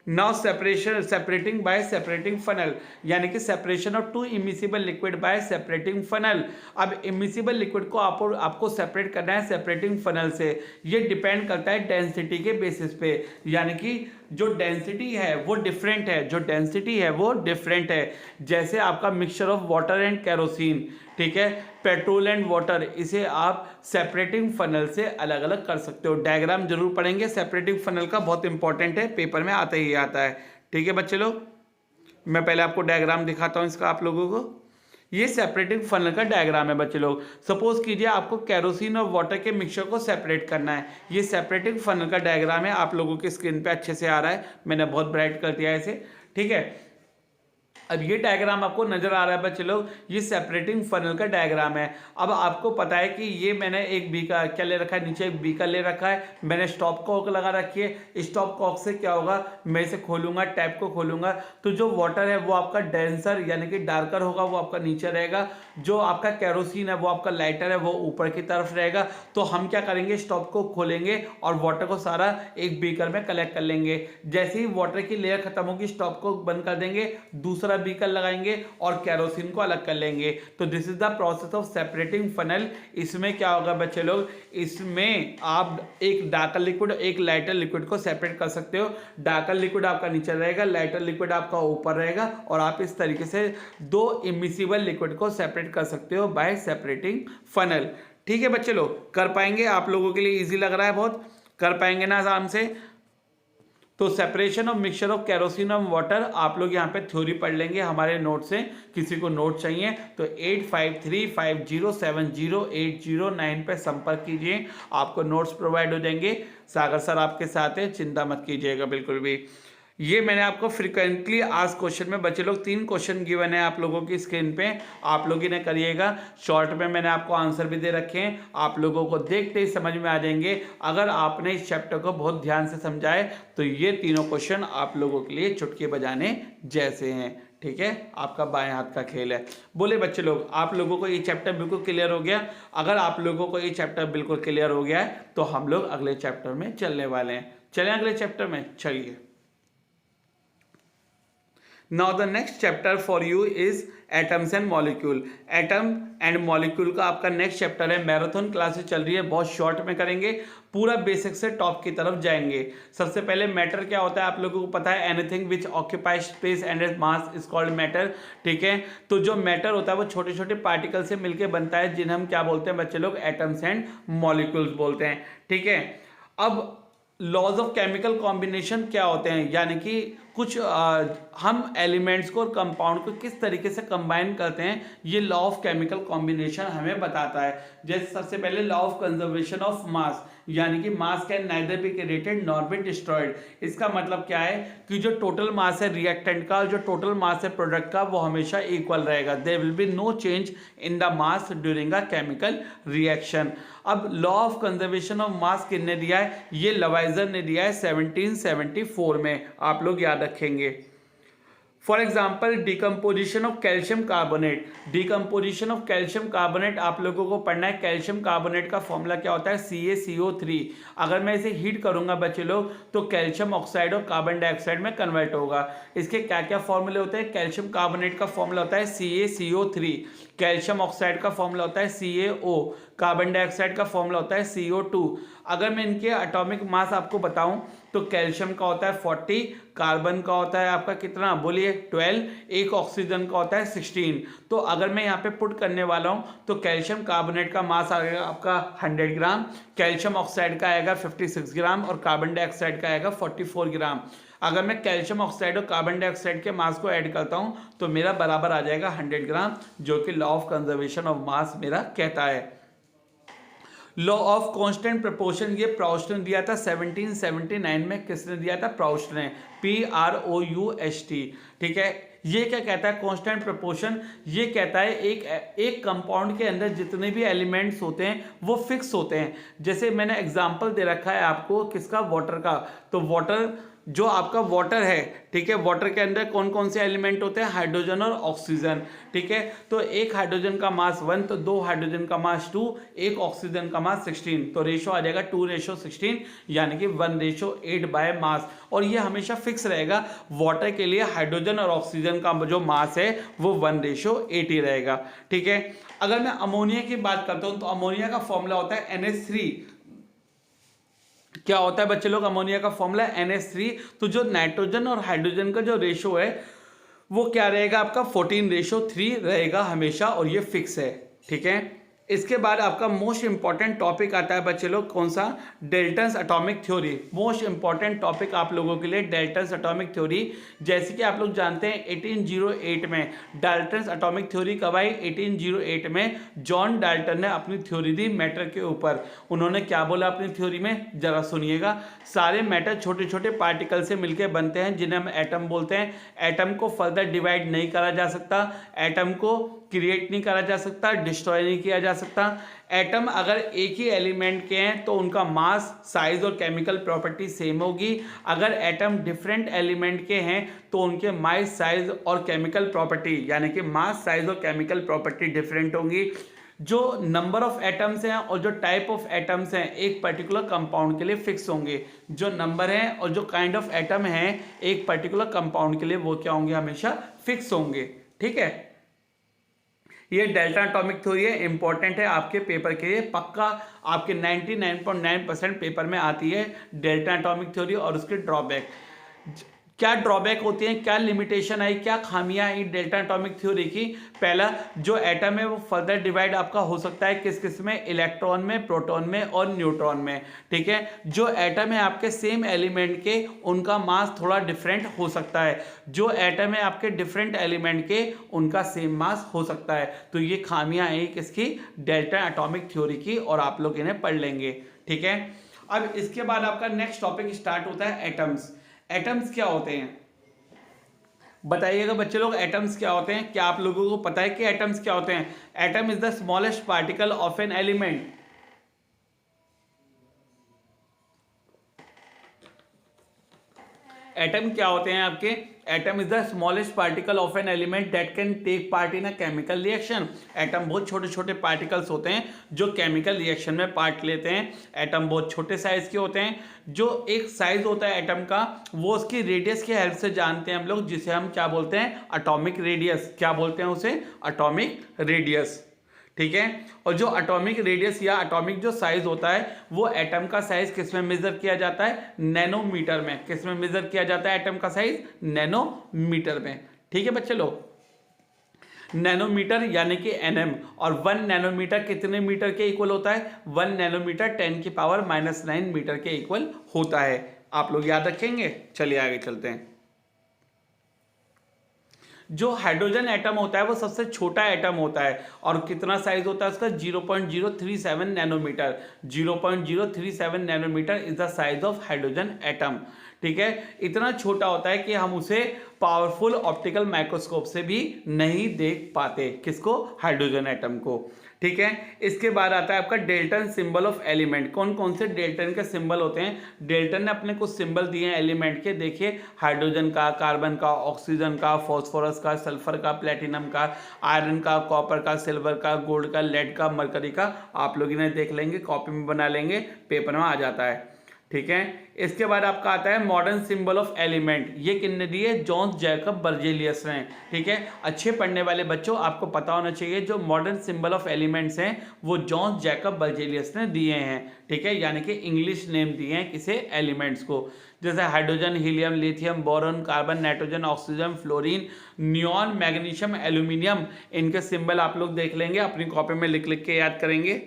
[SPEAKER 1] Now separating bye separating funnel, यानी कि separation of to immiscible liquid bye separating funnel. अब इमिसिबल लिक्विड को आपको सेपरेट करना है सेपरेटिंग फनल से। ये डिपेंड करता है डेंसिटी के बेसिस पे, यानी कि जो डेंसिटी है वो डिफरेंट है, जो डेंसिटी है वो डिफरेंट है। जैसे आपका mixture of water and kerosene, ठीक है, पेट्रोल एंड वाटर, इसे आप सेपरेटिंग फनल से अलग अलग कर सकते हो। डायग्राम जरूर पढ़ेंगे सेपरेटिंग फनल का, बहुत इंपॉर्टेंट है, पेपर में आता ही आता है। ठीक है बच्चे लोग, मैं पहले आपको डायग्राम दिखाता हूं इसका आप लोगों को। ये सेपरेटिंग फनल का डायग्राम है बच्चे लोग। सपोज कीजिए आपको कैरोसिन और वाटर के मिक्सचर को सेपरेट करना है। ये सेपरेटिंग फनल का डायग्राम है, आप लोगों की स्क्रीन पे अच्छे से आ रहा है, मैंने बहुत ब्राइट कर दिया है इसे। ठीक है, अब ये डायग्राम आपको नजर आ रहा है बच्चे लोग, ये सेपरेटिंग फनल का डायग्राम है। अब आपको पता है कि ये मैंने एक बीकर क्या ले रखा है, नीचे एक बीकर ले रखा है, मैंने स्टॉप कॉक लगा रखी है। स्टॉप कॉक से क्या होगा, मैं इसे खोलूंगा, टैप को खोलूंगा तो जो वाटर है वो आपका डेंसर यानी कि डार्कर होगा, वो आपका नीचे रहेगा। जो आपका कैरोसिन है वो आपका लाइटर है, वो ऊपर की तरफ रहेगा। तो हम क्या करेंगे, स्टॉप को खोलेंगे और वाटर को सारा एक बीकर में कलेक्ट कर लेंगे। जैसे ही वाटर की लेयर खत्म होगी स्टॉप को बंद कर देंगे, दूसरा बीकर लगाएंगे और कैरोसिन को अलग कर लेंगे। तो this is the process of separating funnel. इसमें क्या होगा बच्चे लोग, इसमें आप एक डार्कर लिक्विड एक लाइटर लिक्विड को सेपरेट कर सकते हो। डार्कर लिक्विड आपका नीचे रहेगा, लाइटर लिक्विड आपका ऊपर रहेगा और आप इस तरीके से दो इमिसिबल लिक्विड को सेपरेट कर सकते हो बाय सेपरेटिंग फनल। ठीक है बच्चे लोग, कर पाएंगे, आप लोगों के लिए इजी लग रहा है, बहुत कर पाएंगे ना आराम से। तो separation of mixture of kerosene और वाटर आप लोग यहाँ पे थ्योरी पढ़ लेंगे हमारे नोट से। किसी को नोट चाहिए तो 8535070809 पे संपर्क कीजिए, आपको नोट्स प्रोवाइड हो जाएंगे। सागर सर आपके साथ है, चिंता मत कीजिएगा बिल्कुल भी। ये मैंने आपको फ्रिक्वेंटली आज क्वेश्चन में बच्चे लोग 3 क्वेश्चन गिवन है आप लोगों की स्क्रीन पे, आप लोग इन्हें करिएगा। शॉर्ट में मैंने आपको आंसर भी दे रखे हैं, आप लोगों को देखते ही समझ में आ जाएंगे। अगर आपने इस चैप्टर को बहुत ध्यान से समझा है तो ये तीनों क्वेश्चन आप लोगों के लिए चुटकी बजाने जैसे हैं। ठीक है, आपका बाएं हाथ का खेल है। बोले बच्चे लोग, आप लोगों को ये चैप्टर बिल्कुल क्लियर हो गया? अगर आप लोगों को ये चैप्टर बिल्कुल क्लियर हो गया है तो हम लोग अगले चैप्टर में चलने वाले हैं। चलें अगले चैप्टर में, चलिए। Now the next chapter for you is atoms and molecule। Atom and molecule का आपका नेक्स्ट चैप्टर है। मैराथन क्लासेस चल रही है, बहुत शॉर्ट में करेंगे, पूरा बेसिक से टॉप की तरफ जाएंगे। सबसे पहले मैटर क्या होता है आप लोगों को पता है, anything which occupy space and mass is called matter. ठीक है, तो जो मैटर होता है वो छोटे छोटे पार्टिकल से मिलकर बनता है, जिन्हें हम क्या बोलते हैं बच्चे लोग, एटम्स एंड मॉलिक्यूल्स बोलते हैं। ठीक है, अब लॉज ऑफ केमिकल कॉम्बिनेशन क्या होते हैं, यानी कि कुछ हम एलिमेंट्स को और कंपाउंड को किस तरीके से कंबाइन करते हैं, ये लॉ ऑफ केमिकल कॉम्बिनेशन हमें बताता है। जैसे सबसे पहले लॉ ऑफ कंजर्वेशन ऑफ मास, यानी कि मास can neither be created nor be destroyed. इसका मतलब क्या है कि जो टोटल मास है रिएक्टेंट का और जो टोटल मास है प्रोडक्ट का वो हमेशा इक्वल रहेगा। There will be no change in the mass during a chemical reaction. अब law of conservation of mass किसने दिया है, ये लवाइजर ने दिया है 1774 में, आप लोग याद रखेंगे। For example decomposition of calcium carbonate. Decomposition of calcium carbonate आप लोगों को पढ़ना है। कैल्शियम कार्बोनेट का फॉर्मूला क्या होता है? CaCO3। अगर मैं इसे हीट करूंगा बच्चे लोग तो कैल्शियम ऑक्साइड और कार्बन डाइऑक्साइड में कन्वर्ट होगा। इसके क्या क्या फॉर्मूले होते हैं? कैल्शियम कार्बोनेट का फॉर्मूला होता है CaCO3, कैल्शियम ऑक्साइड का फॉर्मूला होता है CaO, कार्बन डाइऑक्साइड का फॉर्मूला होता है CO2। अगर मैं इनके एटॉमिक मास आपको बताऊं तो कैल्शियम का होता है 40, कार्बन का होता है आपका कितना बोलिए 12, एक ऑक्सीजन का होता है 16। तो अगर मैं यहाँ पे पुट करने वाला हूँ तो कैल्शियम कार्बोनेट का मास आएगा आपका 100 ग्राम, कैल्शियम ऑक्साइड का आएगा 56 ग्राम और कार्बन डाइऑक्साइड का आएगा 44 ग्राम। अगर मैं कैल्शियम ऑक्साइड और कार्बन डाइऑक्साइड के मास को ऐड करता हूँ तो मेरा बराबर आ जाएगा 100 ग्राम, जो कि लॉ ऑफ कंजर्वेशन ऑफ मास मेरा कहता है। लॉ ऑफ कांस्टेंट प्रोपोर्शन ये प्राउस्ट ने दिया था 1779 में। किसने दिया था? प्राउस्ट ने, PROUST। ठीक है, ये क्या कहता है? कांस्टेंट प्रोपोर्शन ये कहता है एक कंपाउंड के अंदर जितने भी एलिमेंट्स होते हैं वो फिक्स होते हैं। जैसे मैंने एग्जांपल दे रखा है आपको किसका? वाटर का। तो वाटर जो आपका वाटर है, ठीक है, वाटर के अंदर कौन कौन से एलिमेंट होते हैं? हाइड्रोजन और ऑक्सीजन। ठीक है, तो एक हाइड्रोजन का मास 1, तो 2 हाइड्रोजन का मास 2, एक ऑक्सीजन का मास 16। तो रेशो आ जाएगा 2:16, यानी कि 1:8 बाय मास। और ये हमेशा फिक्स रहेगा। वाटर के लिए हाइड्रोजन और ऑक्सीजन का जो मास है वो 1:8 ही रहेगा। ठीक है, अगर मैं अमोनिया की बात करता हूं तो अमोनिया का फॉर्मूला होता है NH3। क्या होता है बच्चे लोग? अमोनिया का फॉर्मूला NH3। तो जो नाइट्रोजन और हाइड्रोजन का जो रेशो है वो क्या रहेगा आपका? 14:3 रहेगा हमेशा, और ये फिक्स है। ठीक है, इसके बाद आपका मोस्ट इंपॉर्टेंट टॉपिक आता है बच्चे लोग, कौन सा? Dalton's atomic theory. Most important topic आप लोगों के लिए डाल्टन्स एटॉमिक थ्योरी। जैसे कि आप लोग जानते हैं 1808 में डाल्टन्स एटॉमिक थ्योरी कब आई? 1808 में जॉन डाल्टन ने अपनी थ्योरी दी मैटर के ऊपर। उन्होंने क्या बोला अपनी थ्योरी में? जरा सुनिएगा। सारे मैटर छोटे छोटे पार्टिकल से मिलकर बनते हैं जिन्हें हम एटम बोलते हैं। एटम को फर्दर डिवाइड नहीं करा जा सकता, एटम को क्रिएट नहीं करा जा सकता, डिस्ट्रॉय नहीं किया जा सकता। एटम अगर एक ही एलिमेंट के हैं तो उनका मास, साइज और केमिकल प्रॉपर्टी सेम होगी। अगर एटम डिफरेंट एलिमेंट के हैं तो उनके मास, साइज और केमिकल प्रॉपर्टी, यानी कि मास, साइज और केमिकल प्रॉपर्टी डिफरेंट होंगी। जो नंबर ऑफ एटम्स हैं और जो टाइप ऑफ एटम्स हैं एक पर्टिकुलर कंपाउंड के लिए फिक्स होंगे। जो नंबर हैं और जो काइंड ऑफ एटम हैं एक पर्टिकुलर कंपाउंड के लिए वो क्या होंगे? हमेशा फिक्स होंगे। ठीक है, ये डेल्टा एटॉमिक थ्योरी है, इंपॉर्टेंट है आपके पेपर के लिए, पक्का आपके 99.9% पेपर में आती है डेल्टा एटॉमिक थ्योरी। और उसके ड्रॉबैक क्या ड्रॉबैक होती हैं, क्या लिमिटेशन आई, क्या खामियां आई डेल्टा एटॉमिक थ्योरी की? पहला, जो एटम है वो फर्दर डिवाइड आपका हो सकता है किस किस में? इलेक्ट्रॉन में, प्रोटॉन में और न्यूट्रॉन में। ठीक है, जो एटम है आपके सेम एलिमेंट के उनका मास थोड़ा डिफरेंट हो सकता है। जो एटम है आपके डिफरेंट एलिमेंट के उनका सेम मास हो सकता है। तो ये खामियां आई किसकी? डेल्टा एटॉमिक थ्योरी की, और आप लोग इन्हें पढ़ लेंगे। ठीक है, अब इसके बाद आपका नेक्स्ट टॉपिक स्टार्ट होता है एटम्स। एटम्स क्या होते हैं बताइएगा बच्चे लोग? एटम्स क्या होते हैं? क्या आप लोगों को पता है कि एटम्स क्या होते हैं? Atom is the smallest particle of an element. Atom क्या होते हैं आपके? Atom is the smallest particle of an element that can take part in a chemical reaction. Atom बहुत छोटे छोटे पार्टिकल्स होते हैं जो केमिकल रिएक्शन में पार्ट लेते हैं। एटम बहुत छोटे साइज के होते हैं। जो एक साइज होता है एटम का वो उसकी रेडियस की हेल्प से जानते हैं हम लोग, जिसे हम क्या बोलते हैं? Atomic radius. क्या बोलते हैं उसे? Atomic radius. ठीक है, और जो एटॉमिक रेडियस या एटॉमिक जो साइज होता है वो एटम का साइज किस में मेजर किया जाता है? नैनोमीटर में। किस में मेजर किया जाता है एटम का साइज? नैनोमीटर में। ठीक है बच्चे लोग, नैनोमीटर यानी कि nm। और 1 नैनोमीटर कितने मीटर के इक्वल होता है? 1 नैनोमीटर 10⁻⁹ मीटर के इक्वल होता है। आप लोग याद रखेंगे। चलिए आगे चलते हैं। जो हाइड्रोजन एटम होता है वो सबसे छोटा एटम होता है, और कितना साइज होता है उसका? 0.037 nanometre. 0.037 nanometre is the size of hydrogen atom. ठीक है, इतना छोटा होता है कि हम उसे पावरफुल ऑप्टिकल माइक्रोस्कोप से भी नहीं देख पाते। किसको? हाइड्रोजन एटम को। ठीक है। इसके बाद आता है आपका डेल्टन सिंबल ऑफ एलिमेंट। कौन कौन से डेल्टन के सिंबल होते हैं? डेल्टन ने अपने कुछ सिंबल दिए हैं एलिमेंट के, देखिए हाइड्रोजन का, कार्बन का, ऑक्सीजन का, फॉस्फोरस का, सल्फर का, प्लेटिनम का, आयरन का, कॉपर का, सिल्वर का, गोल्ड का, लेड का, मरकरी का। आप लोग इन्हें देख लेंगे, कॉपी में बना लेंगे, पेपर में आ जाता है। ठीक है। इसके बाद आपका आता है मॉडर्न सिंबल ऑफ एलिमेंट। ये किसने दिए? जॉन जैकब बर्जेलियस ने। ठीक है। अच्छे पढ़ने वाले बच्चों, आपको पता होना चाहिए जो मॉडर्न सिंबल ऑफ एलिमेंट्स हैं वो जॉन जैकब बर्जेलियस ने दिए हैं। ठीक है। यानी कि इंग्लिश नेम दिए हैं किसे? एलिमेंट्स को। जैसे hydrogen, helium, lithium, boron, carbon, nitrogen, oxygen, fluorine, neon, magnesium, aluminium. इनके सिंबल आप लोग देख लेंगे, अपनी कॉपी में लिख लिख के याद करेंगे।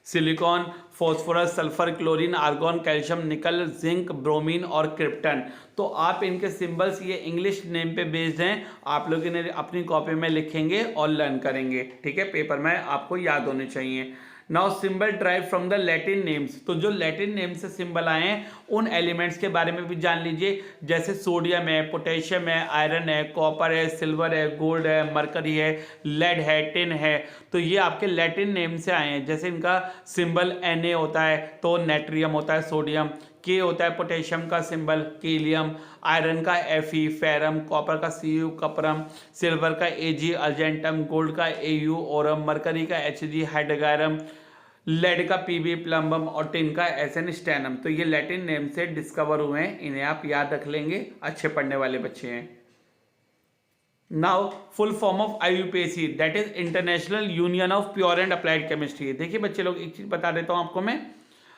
[SPEAKER 1] Silicon, phosphorus, sulphur, chlorine, argon, calcium, निकल, जिंक, ब्रोमीन और क्रिप्टन। तो आप इनके सिंबल्स ये इंग्लिश नेम पे बेस्ड हैं, आप लोग इन्हें अपनी कॉपी में लिखेंगे और लर्न करेंगे। ठीक है। पेपर में आपको याद होने चाहिए। Now symbol drive from the Latin names. तो जो लैटिन नेम से सिंबल आए हैं उन एलिमेंट्स के बारे में भी जान लीजिए। जैसे सोडियम है, पोटेशियम है, आयरन है, कॉपर है, सिल्वर है, गोल्ड है, मरकरी है, लेड है, टिन है। तो ये आपके लैटिन नेम से आए हैं। जैसे इनका सिंबल Na होता है तो नेट्रियम होता है, सोडियम। के होता है पोटेशियम का सिंबल, कीलियम। आयरन का Fe, फेरम। कॉपर का Cu, कपरम। सिल्वर का Ag, अर्जेंटम। गोल्ड का Au, ओरम। मरकरी का Hg, हाइड्रोगायरम। लेड का Pb, प्लम्बम। और टिन का Sn, स्टेनम। तो ये लैटिन नेम से डिस्कवर हुए हैं, इन्हें आप याद रख लेंगे, अच्छे पढ़ने वाले बच्चे हैं। Now full form of IUPAC, that is international union of pure and applied chemistry. देखिए बच्चे लोग, एक चीज बता देता हूं आपको मैं।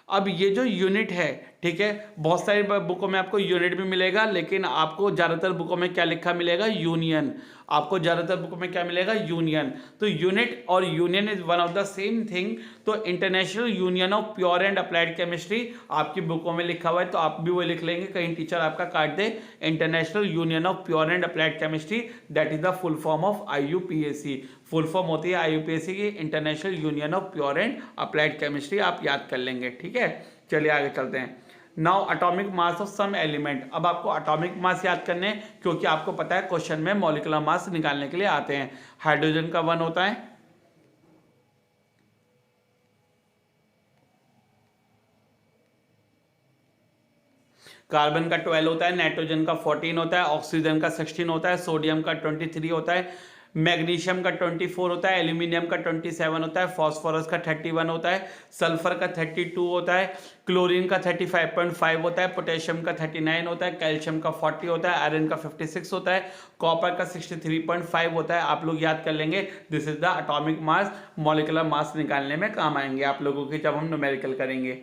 [SPEAKER 1] अब ये जो यूनिट है, ठीक है, बहुत सारी बुकों में आपको यूनिट भी मिलेगा, लेकिन आपको ज़्यादातर बुकों में क्या लिखा मिलेगा? यूनियन। आपको ज़्यादातर बुकों में क्या मिलेगा? यूनियन। तो यूनिट और union is one of the same thing. तो international union of pure and applied chemistry आपकी बुकों में लिखा हुआ है, तो आप भी वो लिख लेंगे, कहीं टीचर आपका काट दे। International union of pure and applied chemistry, that is the full form of IUPAC। Full form होती है IUPAC की, international union of pure and applied chemistry. आप याद कर लेंगे। ठीक है। चलिए आगे चलते हैं। Now atomic mass of some element. अब आपको एटॉमिक मास याद करने, क्योंकि आपको पता है क्वेश्चन में मॉलिक्यूलर मास निकालने के लिए आते हैं। हाइड्रोजन का 1 होता है, कार्बन का 12 होता है, नाइट्रोजन का 14 होता है, ऑक्सीजन का 16 होता है, सोडियम का 23 होता है, मैग्नीशियम का 24 होता है, एल्यूमिनियम का 27 होता है, फॉस्फोरस का 31 होता है, सल्फर का 32 होता है, क्लोरीन का 35.5 होता है, पोटेशियम का 39 होता है, कैल्शियम का 40 होता है, आयरन का 56 होता है, कॉपर का 63.5 होता है। आप लोग याद कर लेंगे। This is the atomic mass. Molecular mass निकालने में काम आएंगे आप लोगों के जब हम न्यूमेरिकल करेंगे।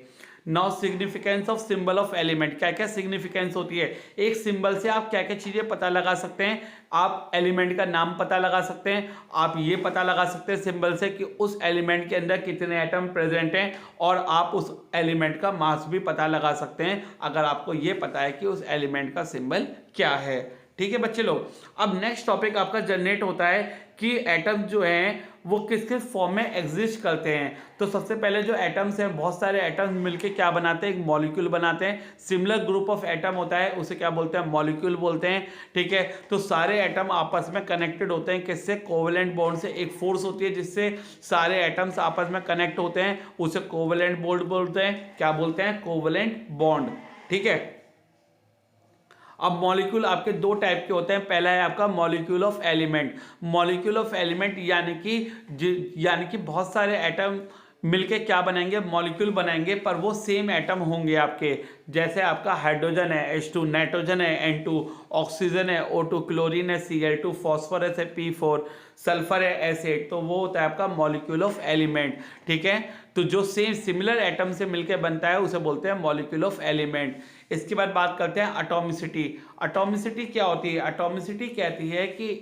[SPEAKER 1] Now significance of symbol of element. क्या क्या सिग्निफिकेंस होती है? एक सिंबल से आप क्या क्या चीजें पता लगा सकते हैं? आप एलिमेंट का नाम पता लगा सकते हैं, आप ये पता लगा सकते हैं सिंबल से कि उस एलिमेंट के अंदर कितने एटम प्रेजेंट हैं, और आप उस एलिमेंट का मास भी पता लगा सकते हैं अगर आपको ये पता है कि उस एलिमेंट का सिंबल क्या है। ठीक है बच्चे लोग। अब नेक्स्ट टॉपिक आपका जनरेट होता है कि एटम जो हैं वो किस किस फॉर्म में एग्जिस्ट करते हैं। तो सबसे पहले जो एटम्स हैं, बहुत सारे एटम्स मिलके क्या बनाते हैं? एक मॉलिक्यूल बनाते हैं। सिमिलर ग्रुप ऑफ एटम होता है, उसे क्या बोलते हैं? मॉलिक्यूल बोलते हैं। ठीक है। तो सारे एटम आपस में कनेक्टेड होते हैं, किससे? कोवेलेंट बॉन्ड से। एक फोर्स होती है जिससे सारे एटम्स आपस में कनेक्ट होते हैं, उसे कोवेलेंट बॉन्ड बोलते हैं। क्या बोलते हैं? Covalent bond. ठीक है। अब मॉलिक्यूल आपके दो टाइप के होते हैं। पहला है आपका molecule of element. Molecule of element यानी कि बहुत सारे एटम मिलके क्या बनाएंगे? मॉलिक्यूल बनाएंगे, पर वो सेम एटम होंगे आपके। जैसे आपका हाइड्रोजन है H2, नाइट्रोजन है N2, ऑक्सीजन है O2, क्लोरीन है Cl2, फॉस्फोरस है P4, सल्फर है S8। तो वो होता है आपका मॉलिक्यूल ऑफ एलिमेंट। ठीक है। तो जो सेम सिमिलर एटम से मिलकर बनता है उसे बोलते हैं मॉलिक्यूल ऑफ एलिमेंट। इसके बाद बात करते हैं एटॉमिसिटी। एटॉमिसिटी क्या होती है? एटॉमिसिटी कहती है कि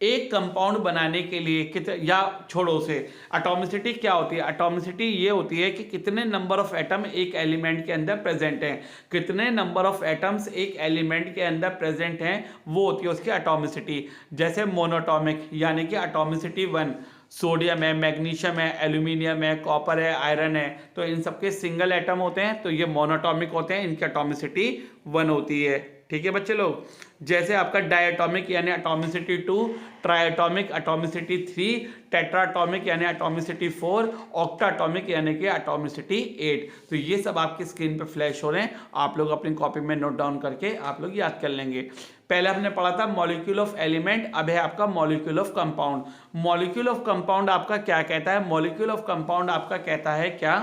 [SPEAKER 1] एक कंपाउंड बनाने के लिए या छोड़ो से, एटॉमिसिटी क्या होती है? एटॉमिसिटी ये होती है कि कितने नंबर ऑफ एटम एक एलिमेंट के अंदर प्रेजेंट हैं। कितने नंबर ऑफ एटम्स एक एलिमेंट के अंदर प्रेजेंट हैं, वो होती है उसकी एटॉमिसिटी। जैसे मोनोटॉमिक यानी कि एटॉमिसिटी 1, सोडियम है, मैग्नीशियम है, एल्यूमिनियम है, कॉपर है, आयरन है। तो इन सबके सिंगल एटम होते हैं, तो ये मोनोटॉमिक होते हैं, इनकी एटॉमिसिटी 1 होती है। ठीक है बच्चे लोग। जैसे आपका डायटोमिक यानी एटॉमिसिटी 2, ट्राइएटॉमिक एटॉमिसिटी 3, टेट्राटॉमिक यानी एटॉमिसिटी 4, ऑक्टाटॉमिक यानी कि एटॉमिसिटी 8। तो ये सब आपकी स्क्रीन पे फ्लैश हो रहे हैं, आप लोग अपनी कॉपी में नोट डाउन करके आप लोग याद कर लेंगे। पहले हमने पढ़ा था मॉलिक्यूल ऑफ एलिमेंट, अब है आपका molecule of compound. Molecule of compound आपका क्या कहता है? मॉलिक्यूल ऑफ कंपाउंड आपका कहता है क्या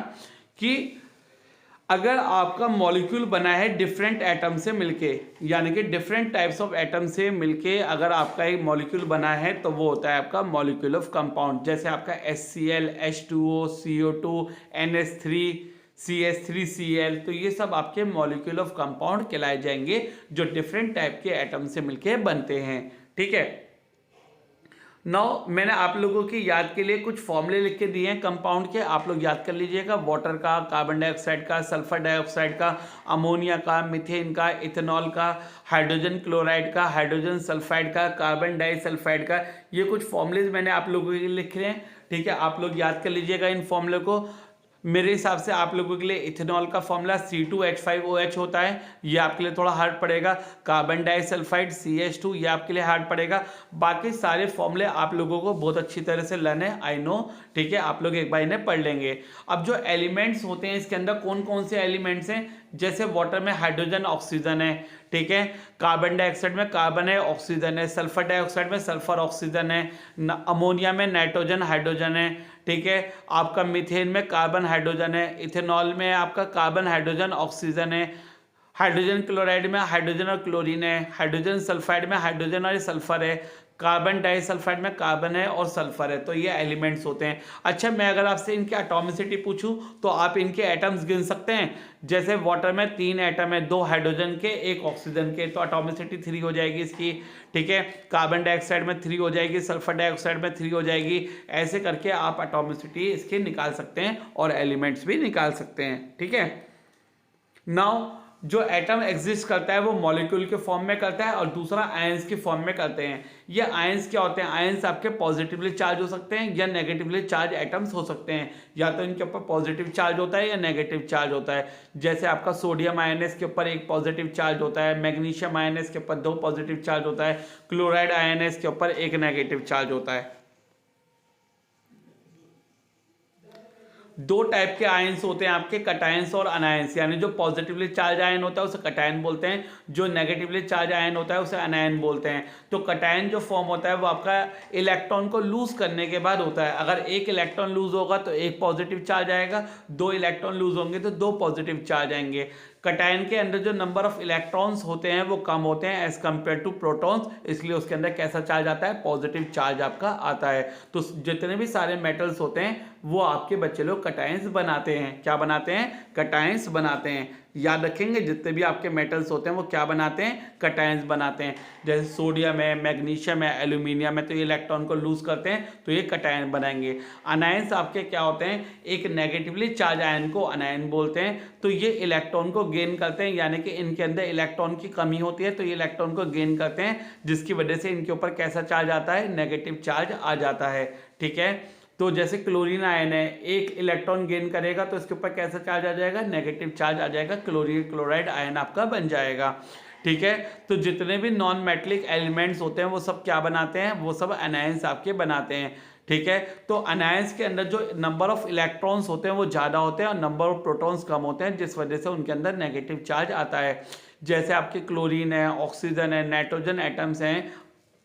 [SPEAKER 1] कि अगर आपका मॉलिक्यूल बना है डिफरेंट एटम से मिलके, यानी कि डिफरेंट टाइप्स ऑफ एटम से मिलके अगर आपका एक मॉलिक्यूल बना है तो वो होता है आपका मॉलिक्यूल ऑफ कंपाउंड। जैसे आपका HCl, H2O, CO2, NH3, CH3Cl, तो ये सब आपके मॉलिक्यूल ऑफ कंपाउंड कहलाए जाएंगे जो डिफरेंट टाइप के एटम से मिलके बनते हैं। ठीक है, नाउ मैंने आप लोगों की याद के लिए कुछ फॉर्मूले लिख के दिए हैं कंपाउंड के, आप लोग याद कर लीजिएगा। वाटर का, कार्बन डाइऑक्साइड का, सल्फर डाइऑक्साइड का, अमोनिया का, मीथेन का, इथेनॉल का, हाइड्रोजन क्लोराइड का, हाइड्रोजन सल्फाइड का, कार्बन डाइसल्फाइड का, ये कुछ फॉर्मूलेज मैंने आप लोगों के लिए लिख रहे हैं। ठीक है, आप लोग याद कर लीजिएगा इन फॉर्मूले को। मेरे हिसाब से आप लोगों के लिए इथेनॉल का फॉर्मूला C2H5OH होता है, ये आपके लिए थोड़ा हार्ड पड़ेगा। कार्बन डाइसल्फाइड CH2, ये आपके लिए हार्ड पड़ेगा। बाकी सारे फॉर्मूले आप लोगों को बहुत अच्छी तरह से लर्न है, आई नो। ठीक है, आप लोग एक बार इन्हें पढ़ लेंगे। अब जो एलिमेंट्स होते हैं इसके अंदर कौन कौन से एलिमेंट्स हैं? जैसे वाटर में हाइड्रोजन ऑक्सीजन है, ठीक है, कार्बन डाइऑक्साइड में कार्बन है ऑक्सीजन है, सल्फर डाइऑक्साइड में सल्फर ऑक्सीजन है, अमोनिया में नाइट्रोजन हाइड्रोजन है, ठीक है, आपका मीथेन में कार्बन हाइड्रोजन है, इथेनॉल में आपका कार्बन हाइड्रोजन ऑक्सीजन है, हाइड्रोजन क्लोराइड में हाइड्रोजन और क्लोरीन है, हाइड्रोजन सल्फाइड में हाइड्रोजन और सल्फर है, कार्बन डाइसल्फाइड में कार्बन है और सल्फर है। तो ये एलिमेंट्स होते हैं। अच्छा, मैं अगर आपसे इनकी एटॉमिसिटी पूछूं तो आप इनके एटम्स गिन सकते हैं। जैसे वाटर में 3 एटम है, 2 हाइड्रोजन के 1 ऑक्सीजन के, तो एटॉमिसिटी 3 हो जाएगी इसकी। ठीक है, कार्बन डाइऑक्साइड में 3 हो जाएगी, सल्फर डाइऑक्साइड में 3 हो जाएगी। ऐसे करके आप एटॉमिसिटी इसकी निकाल सकते हैं और एलिमेंट्स भी निकाल सकते हैं। ठीक है, नाउ जो एटम एग्जिस्ट करता है वो मॉलिक्यूल के फॉर्म में करता है और दूसरा आयंस के फॉर्म में करते हैं। ये आयंस क्या होते हैं? आयंस आपके पॉजिटिवली चार्ज हो सकते हैं या नेगेटिवली चार्ज एटम्स हो सकते हैं। या तो इनके ऊपर पॉजिटिव चार्ज होता है या नेगेटिव चार्ज होता है। जैसे आपका सोडियम आयन है, इसके ऊपर 1 पॉजिटिव चार्ज होता है, मैग्नीशियम आयन है, इसके ऊपर 2 पॉजिटिव चार्ज होता है, क्लोराइड आयन है, इसके ऊपर 1 नेगेटिव चार्ज होता है। 2 टाइप के आयंस होते हैं आपके, कटायंस और अनायंस। यानी जो पॉजिटिवली चार्ज आयन होता है उसे कटायन बोलते हैं, जो नेगेटिवली चार्ज आयन होता है उसे अनायन बोलते हैं। तो कटायन जो फॉर्म होता है वो आपका इलेक्ट्रॉन को लूज करने के बाद होता है। अगर 1 इलेक्ट्रॉन लूज होगा तो 1 पॉजिटिव चार्ज आएगा, 2 इलेक्ट्रॉन लूज होंगे तो 2 पॉजिटिव चार्ज आएंगे। कटायन के अंदर जो नंबर ऑफ इलेक्ट्रॉन्स होते हैं वो कम होते हैं एज कंपेयर टू प्रोटॉन्स, इसलिए उसके अंदर कैसा चार्ज आता है? पॉजिटिव चार्ज आपका आता है। तो जितने भी सारे मेटल्स होते हैं वो आपके बच्चे लोग कटायंस बनाते हैं। क्या बनाते हैं? कटायंस बनाते हैं। याद रखेंगे, जितने भी आपके मेटल्स होते हैं वो क्या बनाते हैं? कटायंस बनाते हैं। जैसे सोडियम है, मैग्नीशियम है, एल्यूमिनियम है, तो ये इलेक्ट्रॉन को लूज करते हैं तो ये कटायन बनाएंगे। अनायंस आपके क्या होते हैं? एक नेगेटिवली चार्ज आयन को अनायन बोलते हैं। तो ये इलेक्ट्रॉन को गेन करते हैं, यानी कि इनके अंदर इलेक्ट्रॉन की कमी होती है तो ये इलेक्ट्रॉन को गेन करते हैं, जिसकी वजह से इनके ऊपर कैसा चार्ज आता है? नेगेटिव चार्ज आ जाता है। ठीक है, तो जैसे क्लोरीन आयन है, 1 इलेक्ट्रॉन गेन करेगा तो इसके ऊपर कैसा चार्ज आ जाएगा? नेगेटिव चार्ज आ जाएगा, क्लोरीन क्लोराइड आयन आपका बन जाएगा। ठीक है, तो जितने भी नॉन मेटलिक एलिमेंट्स होते हैं वो सब क्या बनाते हैं? वो सब अनायंस आपके बनाते हैं। ठीक है, तो अनायंस के अंदर जो नंबर ऑफ इलेक्ट्रॉन्स होते हैं वो ज़्यादा होते हैं और नंबर ऑफ प्रोटॉन्स कम होते हैं, जिस वजह से उनके अंदर नेगेटिव चार्ज आता है। जैसे आपके क्लोरीन है, ऑक्सीजन है, नाइट्रोजन एटम्स हैं,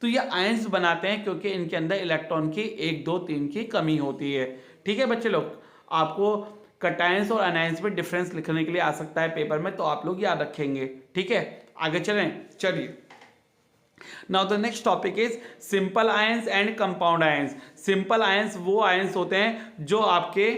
[SPEAKER 1] तो ये आयंस बनाते हैं क्योंकि इनके अंदर इलेक्ट्रॉन की 1, 2, 3 की कमी होती है। ठीक है बच्चे लोग, आपको कटायंस और अनायंस में डिफरेंस लिखने के लिए आ सकता है पेपर में, तो आप लोग याद रखेंगे। ठीक है, आगे चलें। चलिए, now the next topic is simple ions and compound ions. Simple ions वो आयंस होते हैं जो आपके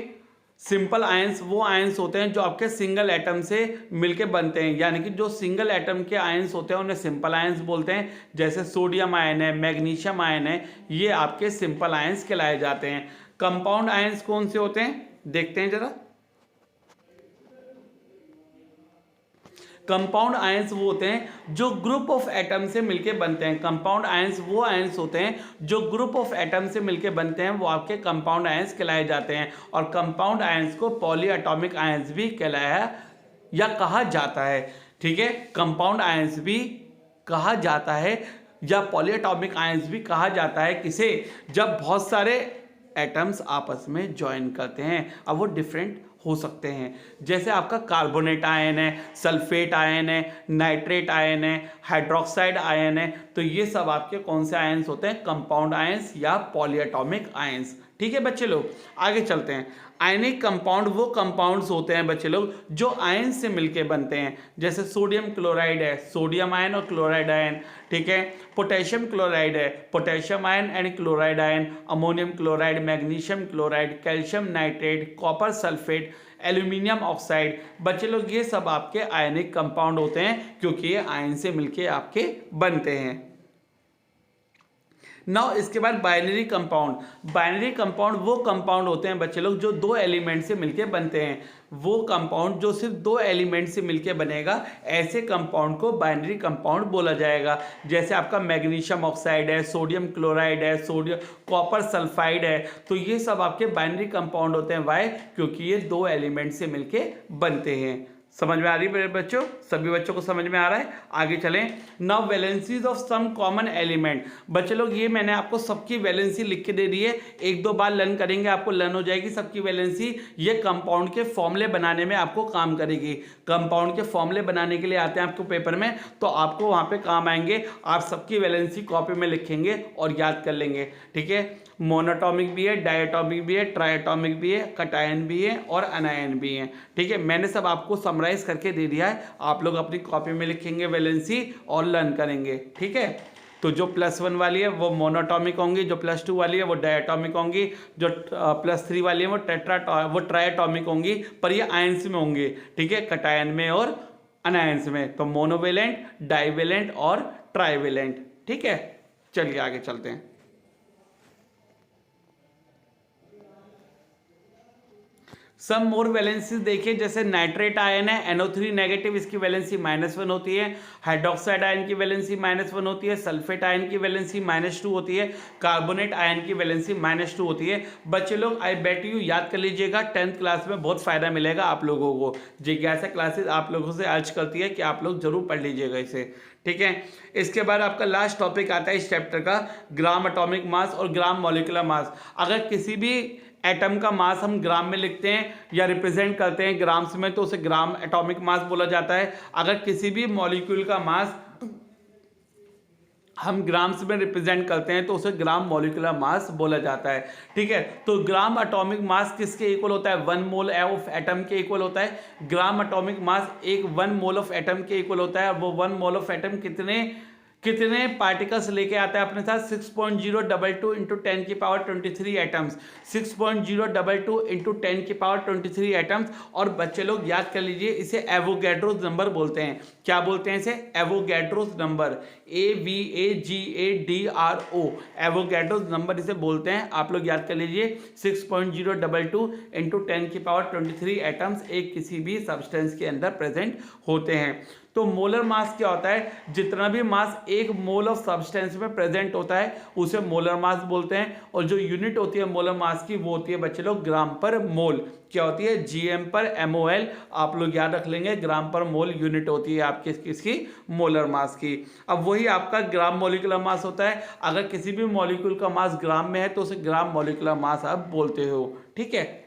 [SPEAKER 1] सिंपल आयंस वो आयंस होते हैं जो आपके सिंगल एटम से मिलके बनते हैं, यानी कि जो सिंगल एटम के आयंस होते हैं उन्हें सिंपल आयंस बोलते हैं। जैसे सोडियम आयन है, मैग्नीशियम आयन है, ये आपके सिंपल आयंस कहलाए जाते हैं। कंपाउंड आयंस कौन से होते हैं देखते हैं जरा। कंपाउंड आयंस वो होते हैं जो ग्रुप ऑफ एटम से मिलके बनते हैं। कंपाउंड आयंस वो आयंस होते हैं जो ग्रुप ऑफ एटम से मिलके बनते हैं, वो आपके कंपाउंड आयंस कहलाए जाते हैं। और कंपाउंड आयंस को पॉली एटॉमिक आयंस भी कहलाया या कहा जाता है। ठीक है, कंपाउंड आयंस भी कहा जाता है या पॉलीएटॉमिक आयंस भी कहा जाता है किसे, जब बहुत सारे एटम्स आपस में ज्वाइन करते हैं। अब वो डिफरेंट हो सकते हैं, जैसे आपका कार्बोनेट आयन है, सल्फेट आयन है, नाइट्रेट आयन है, हाइड्रोक्साइड आयन है, तो ये सब आपके कौन से आयंस होते हैं, कंपाउंड आयंस या पॉलीएटॉमिक आयंस। ठीक है बच्चे लोग, आगे चलते हैं। आयनिक कंपाउंड वो कंपाउंड्स होते हैं बच्चे लोग जो आयन से मिलके बनते हैं, जैसे सोडियम क्लोराइड है, सोडियम आयन और क्लोराइड आयन। ठीक है, पोटेशियम क्लोराइड है, potassium ion and chloride ion, ammonium chloride, magnesium chloride, calcium nitrate, copper sulphate, aluminium oxide. बच्चे लोग ये सब आपके आयनिक कंपाउंड होते हैं क्योंकि ये आयन से मिलके आपके बनते हैं। नाउ इसके बाद बाइनरी कंपाउंड। बाइनरी कंपाउंड वो कंपाउंड होते हैं बच्चे लोग जो दो एलिमेंट से मिलके बनते हैं। वो कंपाउंड जो सिर्फ दो एलिमेंट से मिलके बनेगा, ऐसे कंपाउंड को बाइनरी कंपाउंड बोला जाएगा। जैसे आपका मैग्नीशियम ऑक्साइड है, सोडियम क्लोराइड है, सोडियम कॉपर सल्फाइड है, तो ये सब आपके बाइनरी कंपाउंड होते हैं। वाई? क्योंकि ये दो एलिमेंट से मिलके बनते हैं। समझ में आ रही है बच्चों? सभी बच्चों को समझ में आ रहा है? आगे चलें। Now valencies of some common element. बच्चे लोग ये मैंने आपको सबकी वैलेंसी लिख के दे दी है, एक दो बार लर्न करेंगे आपको लर्न हो जाएगी सबकी वैलेंसी। ये कंपाउंड के फॉर्मूले बनाने में आपको काम करेगी। कंपाउंड के फॉर्मूले बनाने के लिए आते हैं आपको पेपर में, तो आपको वहाँ पे काम आएंगे। आप सबकी वैलेंसी कॉपी में लिखेंगे और याद कर लेंगे। ठीक है, मोनोटॉमिक भी है, डायटॉमिक भी है, ट्राइटॉमिक भी है, कटायन भी है और अनायन भी है। ठीक है, मैंने सब आपको समराइज करके दे दिया है, आप लोग अपनी कॉपी में लिखेंगे वैलेंसी और लर्न करेंगे। ठीक है, तो जो +1 वाली है वो मोनोटॉमिक होंगी, जो +2 वाली है वो डायटॉमिक होंगी, जो +3 वाली है वो ट्राइटॉमिक होंगी, पर ये आयंस में होंगी। ठीक है, कटायन में और अनायंस में। तो मोनोवेलेंट, डाइवेलेंट और ट्राइवेलेंट। ठीक है, चलिए आगे चलते हैं। सब मोर वैलेंसीज देखिए, जैसे नाइट्रेट आयन है NO3 नेगेटिव, इसकी वैलेंसी -1 होती है। हाइड्रोक्साइड आयन की वैलेंसी -1 होती है। सल्फेट आयन की वैलेंसी -2 होती है। कार्बोनेट आयन की वैलेंसी -2 होती है। बच्चे लोग आई बेट यू याद कर लीजिएगा, 10th क्लास में बहुत फायदा मिलेगा आप लोगों को। जिज्ञासा क्लासेस आप लोगों से अर्ज करती है कि आप लोग जरूर पढ़ लीजिएगा इसे। ठीक है, इसके बाद आपका लास्ट टॉपिक आता है इस चैप्टर का, ग्राम एटॉमिक मास और ग्राम मॉलिक्यूलर मास। अगर किसी भी एटम का मास हम ग्राम में लिखते हैं या रिप्रेजेंट करते हैं ग्राम्स में, तो उसे ग्राम एटॉमिक मास बोला जाता है। अगर किसी भी मॉलिक्यूल का मास हम ग्राम्स में रिप्रेजेंट करते हैं तो उसे ग्राम मॉलिक्यूलर मास बोला जाता है। ठीक है, तो ग्राम एटॉमिक मास किसके इक्वल होता है? 1 मोल ऑफ एटम के इक्वल होता है। Gram atomic mass 1 mole of atom के इक्वल होता है। वो 1 मोल ऑफ एटम कितने पार्टिकल्स लेके आता है अपने साथ? 6.022 इंटू 10 की पावर 23 एटम्स। 6.022 इंटू 10 की पावर 23 एटम्स। और बच्चे लोग याद कर लीजिए, इसे एवोगैड्रोस नंबर बोलते हैं। क्या बोलते हैं इसे? Avogadro's number, AVAGADRO, Avogadro's number इसे बोलते हैं। आप लोग याद कर लीजिए, 6.022 इंटू 10 की पावर 23 एटम्स एक किसी भी सब्सटेंस के अंदर प्रेजेंट होते हैं। तो मोलर मास क्या होता है? जितना भी मास 1 मोल ऑफ सब्सटेंस में प्रेजेंट होता है उसे मोलर मास बोलते हैं। और जो यूनिट होती है मोलर मास की, वो होती है बच्चे लोग ग्राम पर मोल। क्या होती है? GM पर MOL। आप लोग याद रख लेंगे, ग्राम पर मोल यूनिट होती है आपकी किसकी? मोलर मास की। अब वही आपका ग्राम मॉलिक्यूलर मास होता है। अगर किसी भी मॉलिक्यूल का मास ग्राम में है तो उसे ग्राम मॉलिक्यूलर मास आप बोलते हो। ठीक है,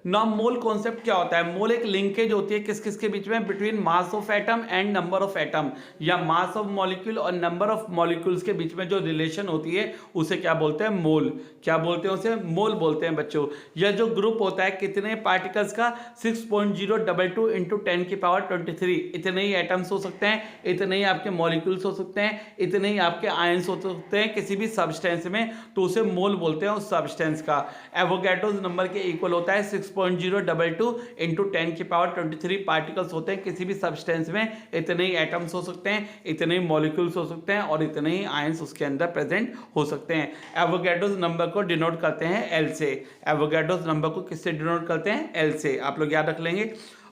[SPEAKER 1] नाउ मोल कॉन्सेप्ट क्या होता है? मोल एक लिंकेज होती है किस किस के बीच में? Between mass of atom and number of atom, या मास ऑफ मॉलिक्यूल और नंबर ऑफ मॉलिक्यूल्स के बीच में जो रिलेशन होती है उसे क्या बोलते हैं? मोल। क्या बोलते हैं उसे? मोल बोलते हैं बच्चों। यह जो ग्रुप होता है कितने पार्टिकल्स का? 6.022 इंटू 10 की पावर 23। इतने ही एटम्स हो सकते हैं, इतने ही आपके मॉलिक्यूल्स हो सकते हैं, इतने ही आपके आयंस हो सकते हैं किसी भी सब्सटेंस में, तो उसे मोल बोलते हैं उस सब्सटेंस का। एवोगैड्रोस नंबर के इक्वल होता है 6.022 इंटू 10 की पावर 23 पार्टिकल्स होते हैं किसी भी सब्सटेंस में। इतने ही एटम्स हो सकते हैं, इतने ही मॉलिक्यूल्स हो सकते हैं और इतने ही आयंस उसके अंदर प्रेजेंट हो सकते हैं। एवोगैड्रोस नंबर को डिनोट करते हैं L से। एवोगैड्रोस नंबर को किससे डिनोट करते हैं? L से। आप लोग याद रख लेंगे।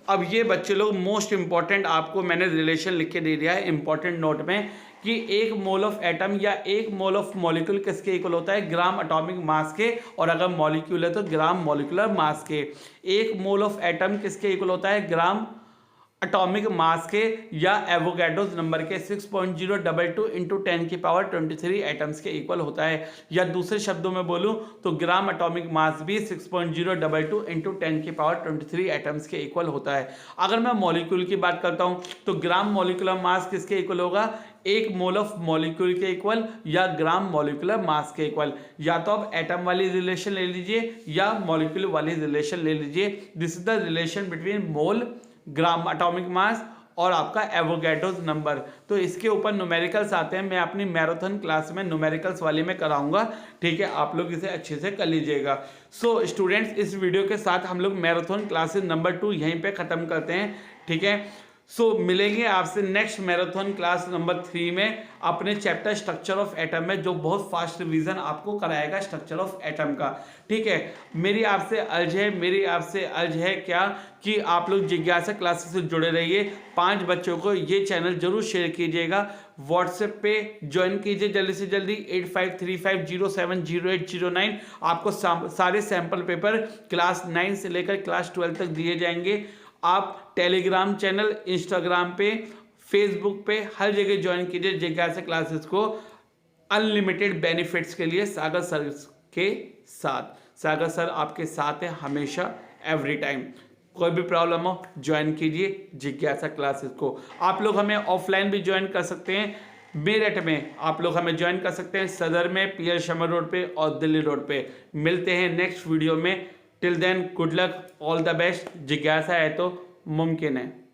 [SPEAKER 1] अब ये बच्चे लोग मोस्ट इंपॉर्टेंट, आपको मैंने रिलेशन लिख के दे दिया है इंपॉर्टेंट नोट में, कि 1 मोल ऑफ एटम या 1 मोल ऑफ मॉलिक्यूल किसके इक्वल होता है? ग्राम एटॉमिक मास के। और अगर मॉलिक्यूल है तो ग्राम मॉलिक्यूलर मास के। 1 मोल ऑफ एटम किसके इक्वल होता है? ग्राम एटॉमिक मास के या एवोगैड्रोस नंबर के 6.022 इंटू 10 की पावर 23 एटम्स के इक्वल होता है। या दूसरे शब्दों में बोलूं तो ग्राम एटॉमिक मास भी 6.022 इंटू 10 की पावर 23 एटम्स के इक्वल होता है। अगर मैं मॉलिक्यूल की बात करता हूं तो ग्राम मॉलिक्यूलर मास किसके इक्वल होगा, 1 मोल ऑफ मॉलिक्यूल के इक्वल या ग्राम मॉलिक्यूलर मास के इक्वल। या तो आप एटम वाली रिलेशन ले लीजिए या मॉलिक्यूल वाली रिलेशन ले लीजिए। This is the relation between mole, gram atomic mass और आपका एवोगैड्रोस नंबर। तो इसके ऊपर न्यूमेरिकल्स आते हैं, मैं अपनी मैराथन क्लास में न्यूमेरिकल्स वाले में कराऊंगा, ठीक है, आप लोग इसे अच्छे से कर लीजिएगा। सो स्टूडेंट्स, इस वीडियो के साथ हम लोग मैराथन क्लासेस नंबर 2 यहीं पे ख़त्म करते हैं, ठीक है। सो मिलेंगे आपसे नेक्स्ट मैराथन क्लास नंबर 3 में अपने चैप्टर स्ट्रक्चर ऑफ एटम में, जो बहुत फास्ट रिवीजन आपको कराएगा स्ट्रक्चर ऑफ एटम का, ठीक है। मेरी आपसे अर्ज है क्या कि आप लोग जिज्ञासा क्लासेस से जुड़े रहिए। 5 बच्चों को ये चैनल जरूर शेयर कीजिएगा, व्हाट्सएप पे ज्वाइन कीजिए जल्दी से जल्दी 8535070809। आपको सारे सैंपल पेपर क्लास 9 से लेकर क्लास 12 तक दिए जाएंगे। आप टेलीग्राम चैनल, इंस्टाग्राम पे, फेसबुक पे हर जगह ज्वाइन कीजिए जिज्ञासा क्लासेस को अनलिमिटेड बेनिफिट्स के लिए सागर सर के साथ। सागर सर आपके साथ है हमेशा, एवरी टाइम। कोई भी प्रॉब्लम हो ज्वाइन कीजिए जिज्ञासा क्लासेस को। आप लोग हमें ऑफलाइन भी ज्वाइन कर सकते हैं, मेरठ में आप लोग हमें ज्वाइन कर सकते हैं, सदर में, पीएल शमर रोड पे और दिल्ली रोड पे। मिलते हैं नेक्स्ट वीडियो में। Till then good luck, all the best. जिज्ञासा है तो मुमकिन है।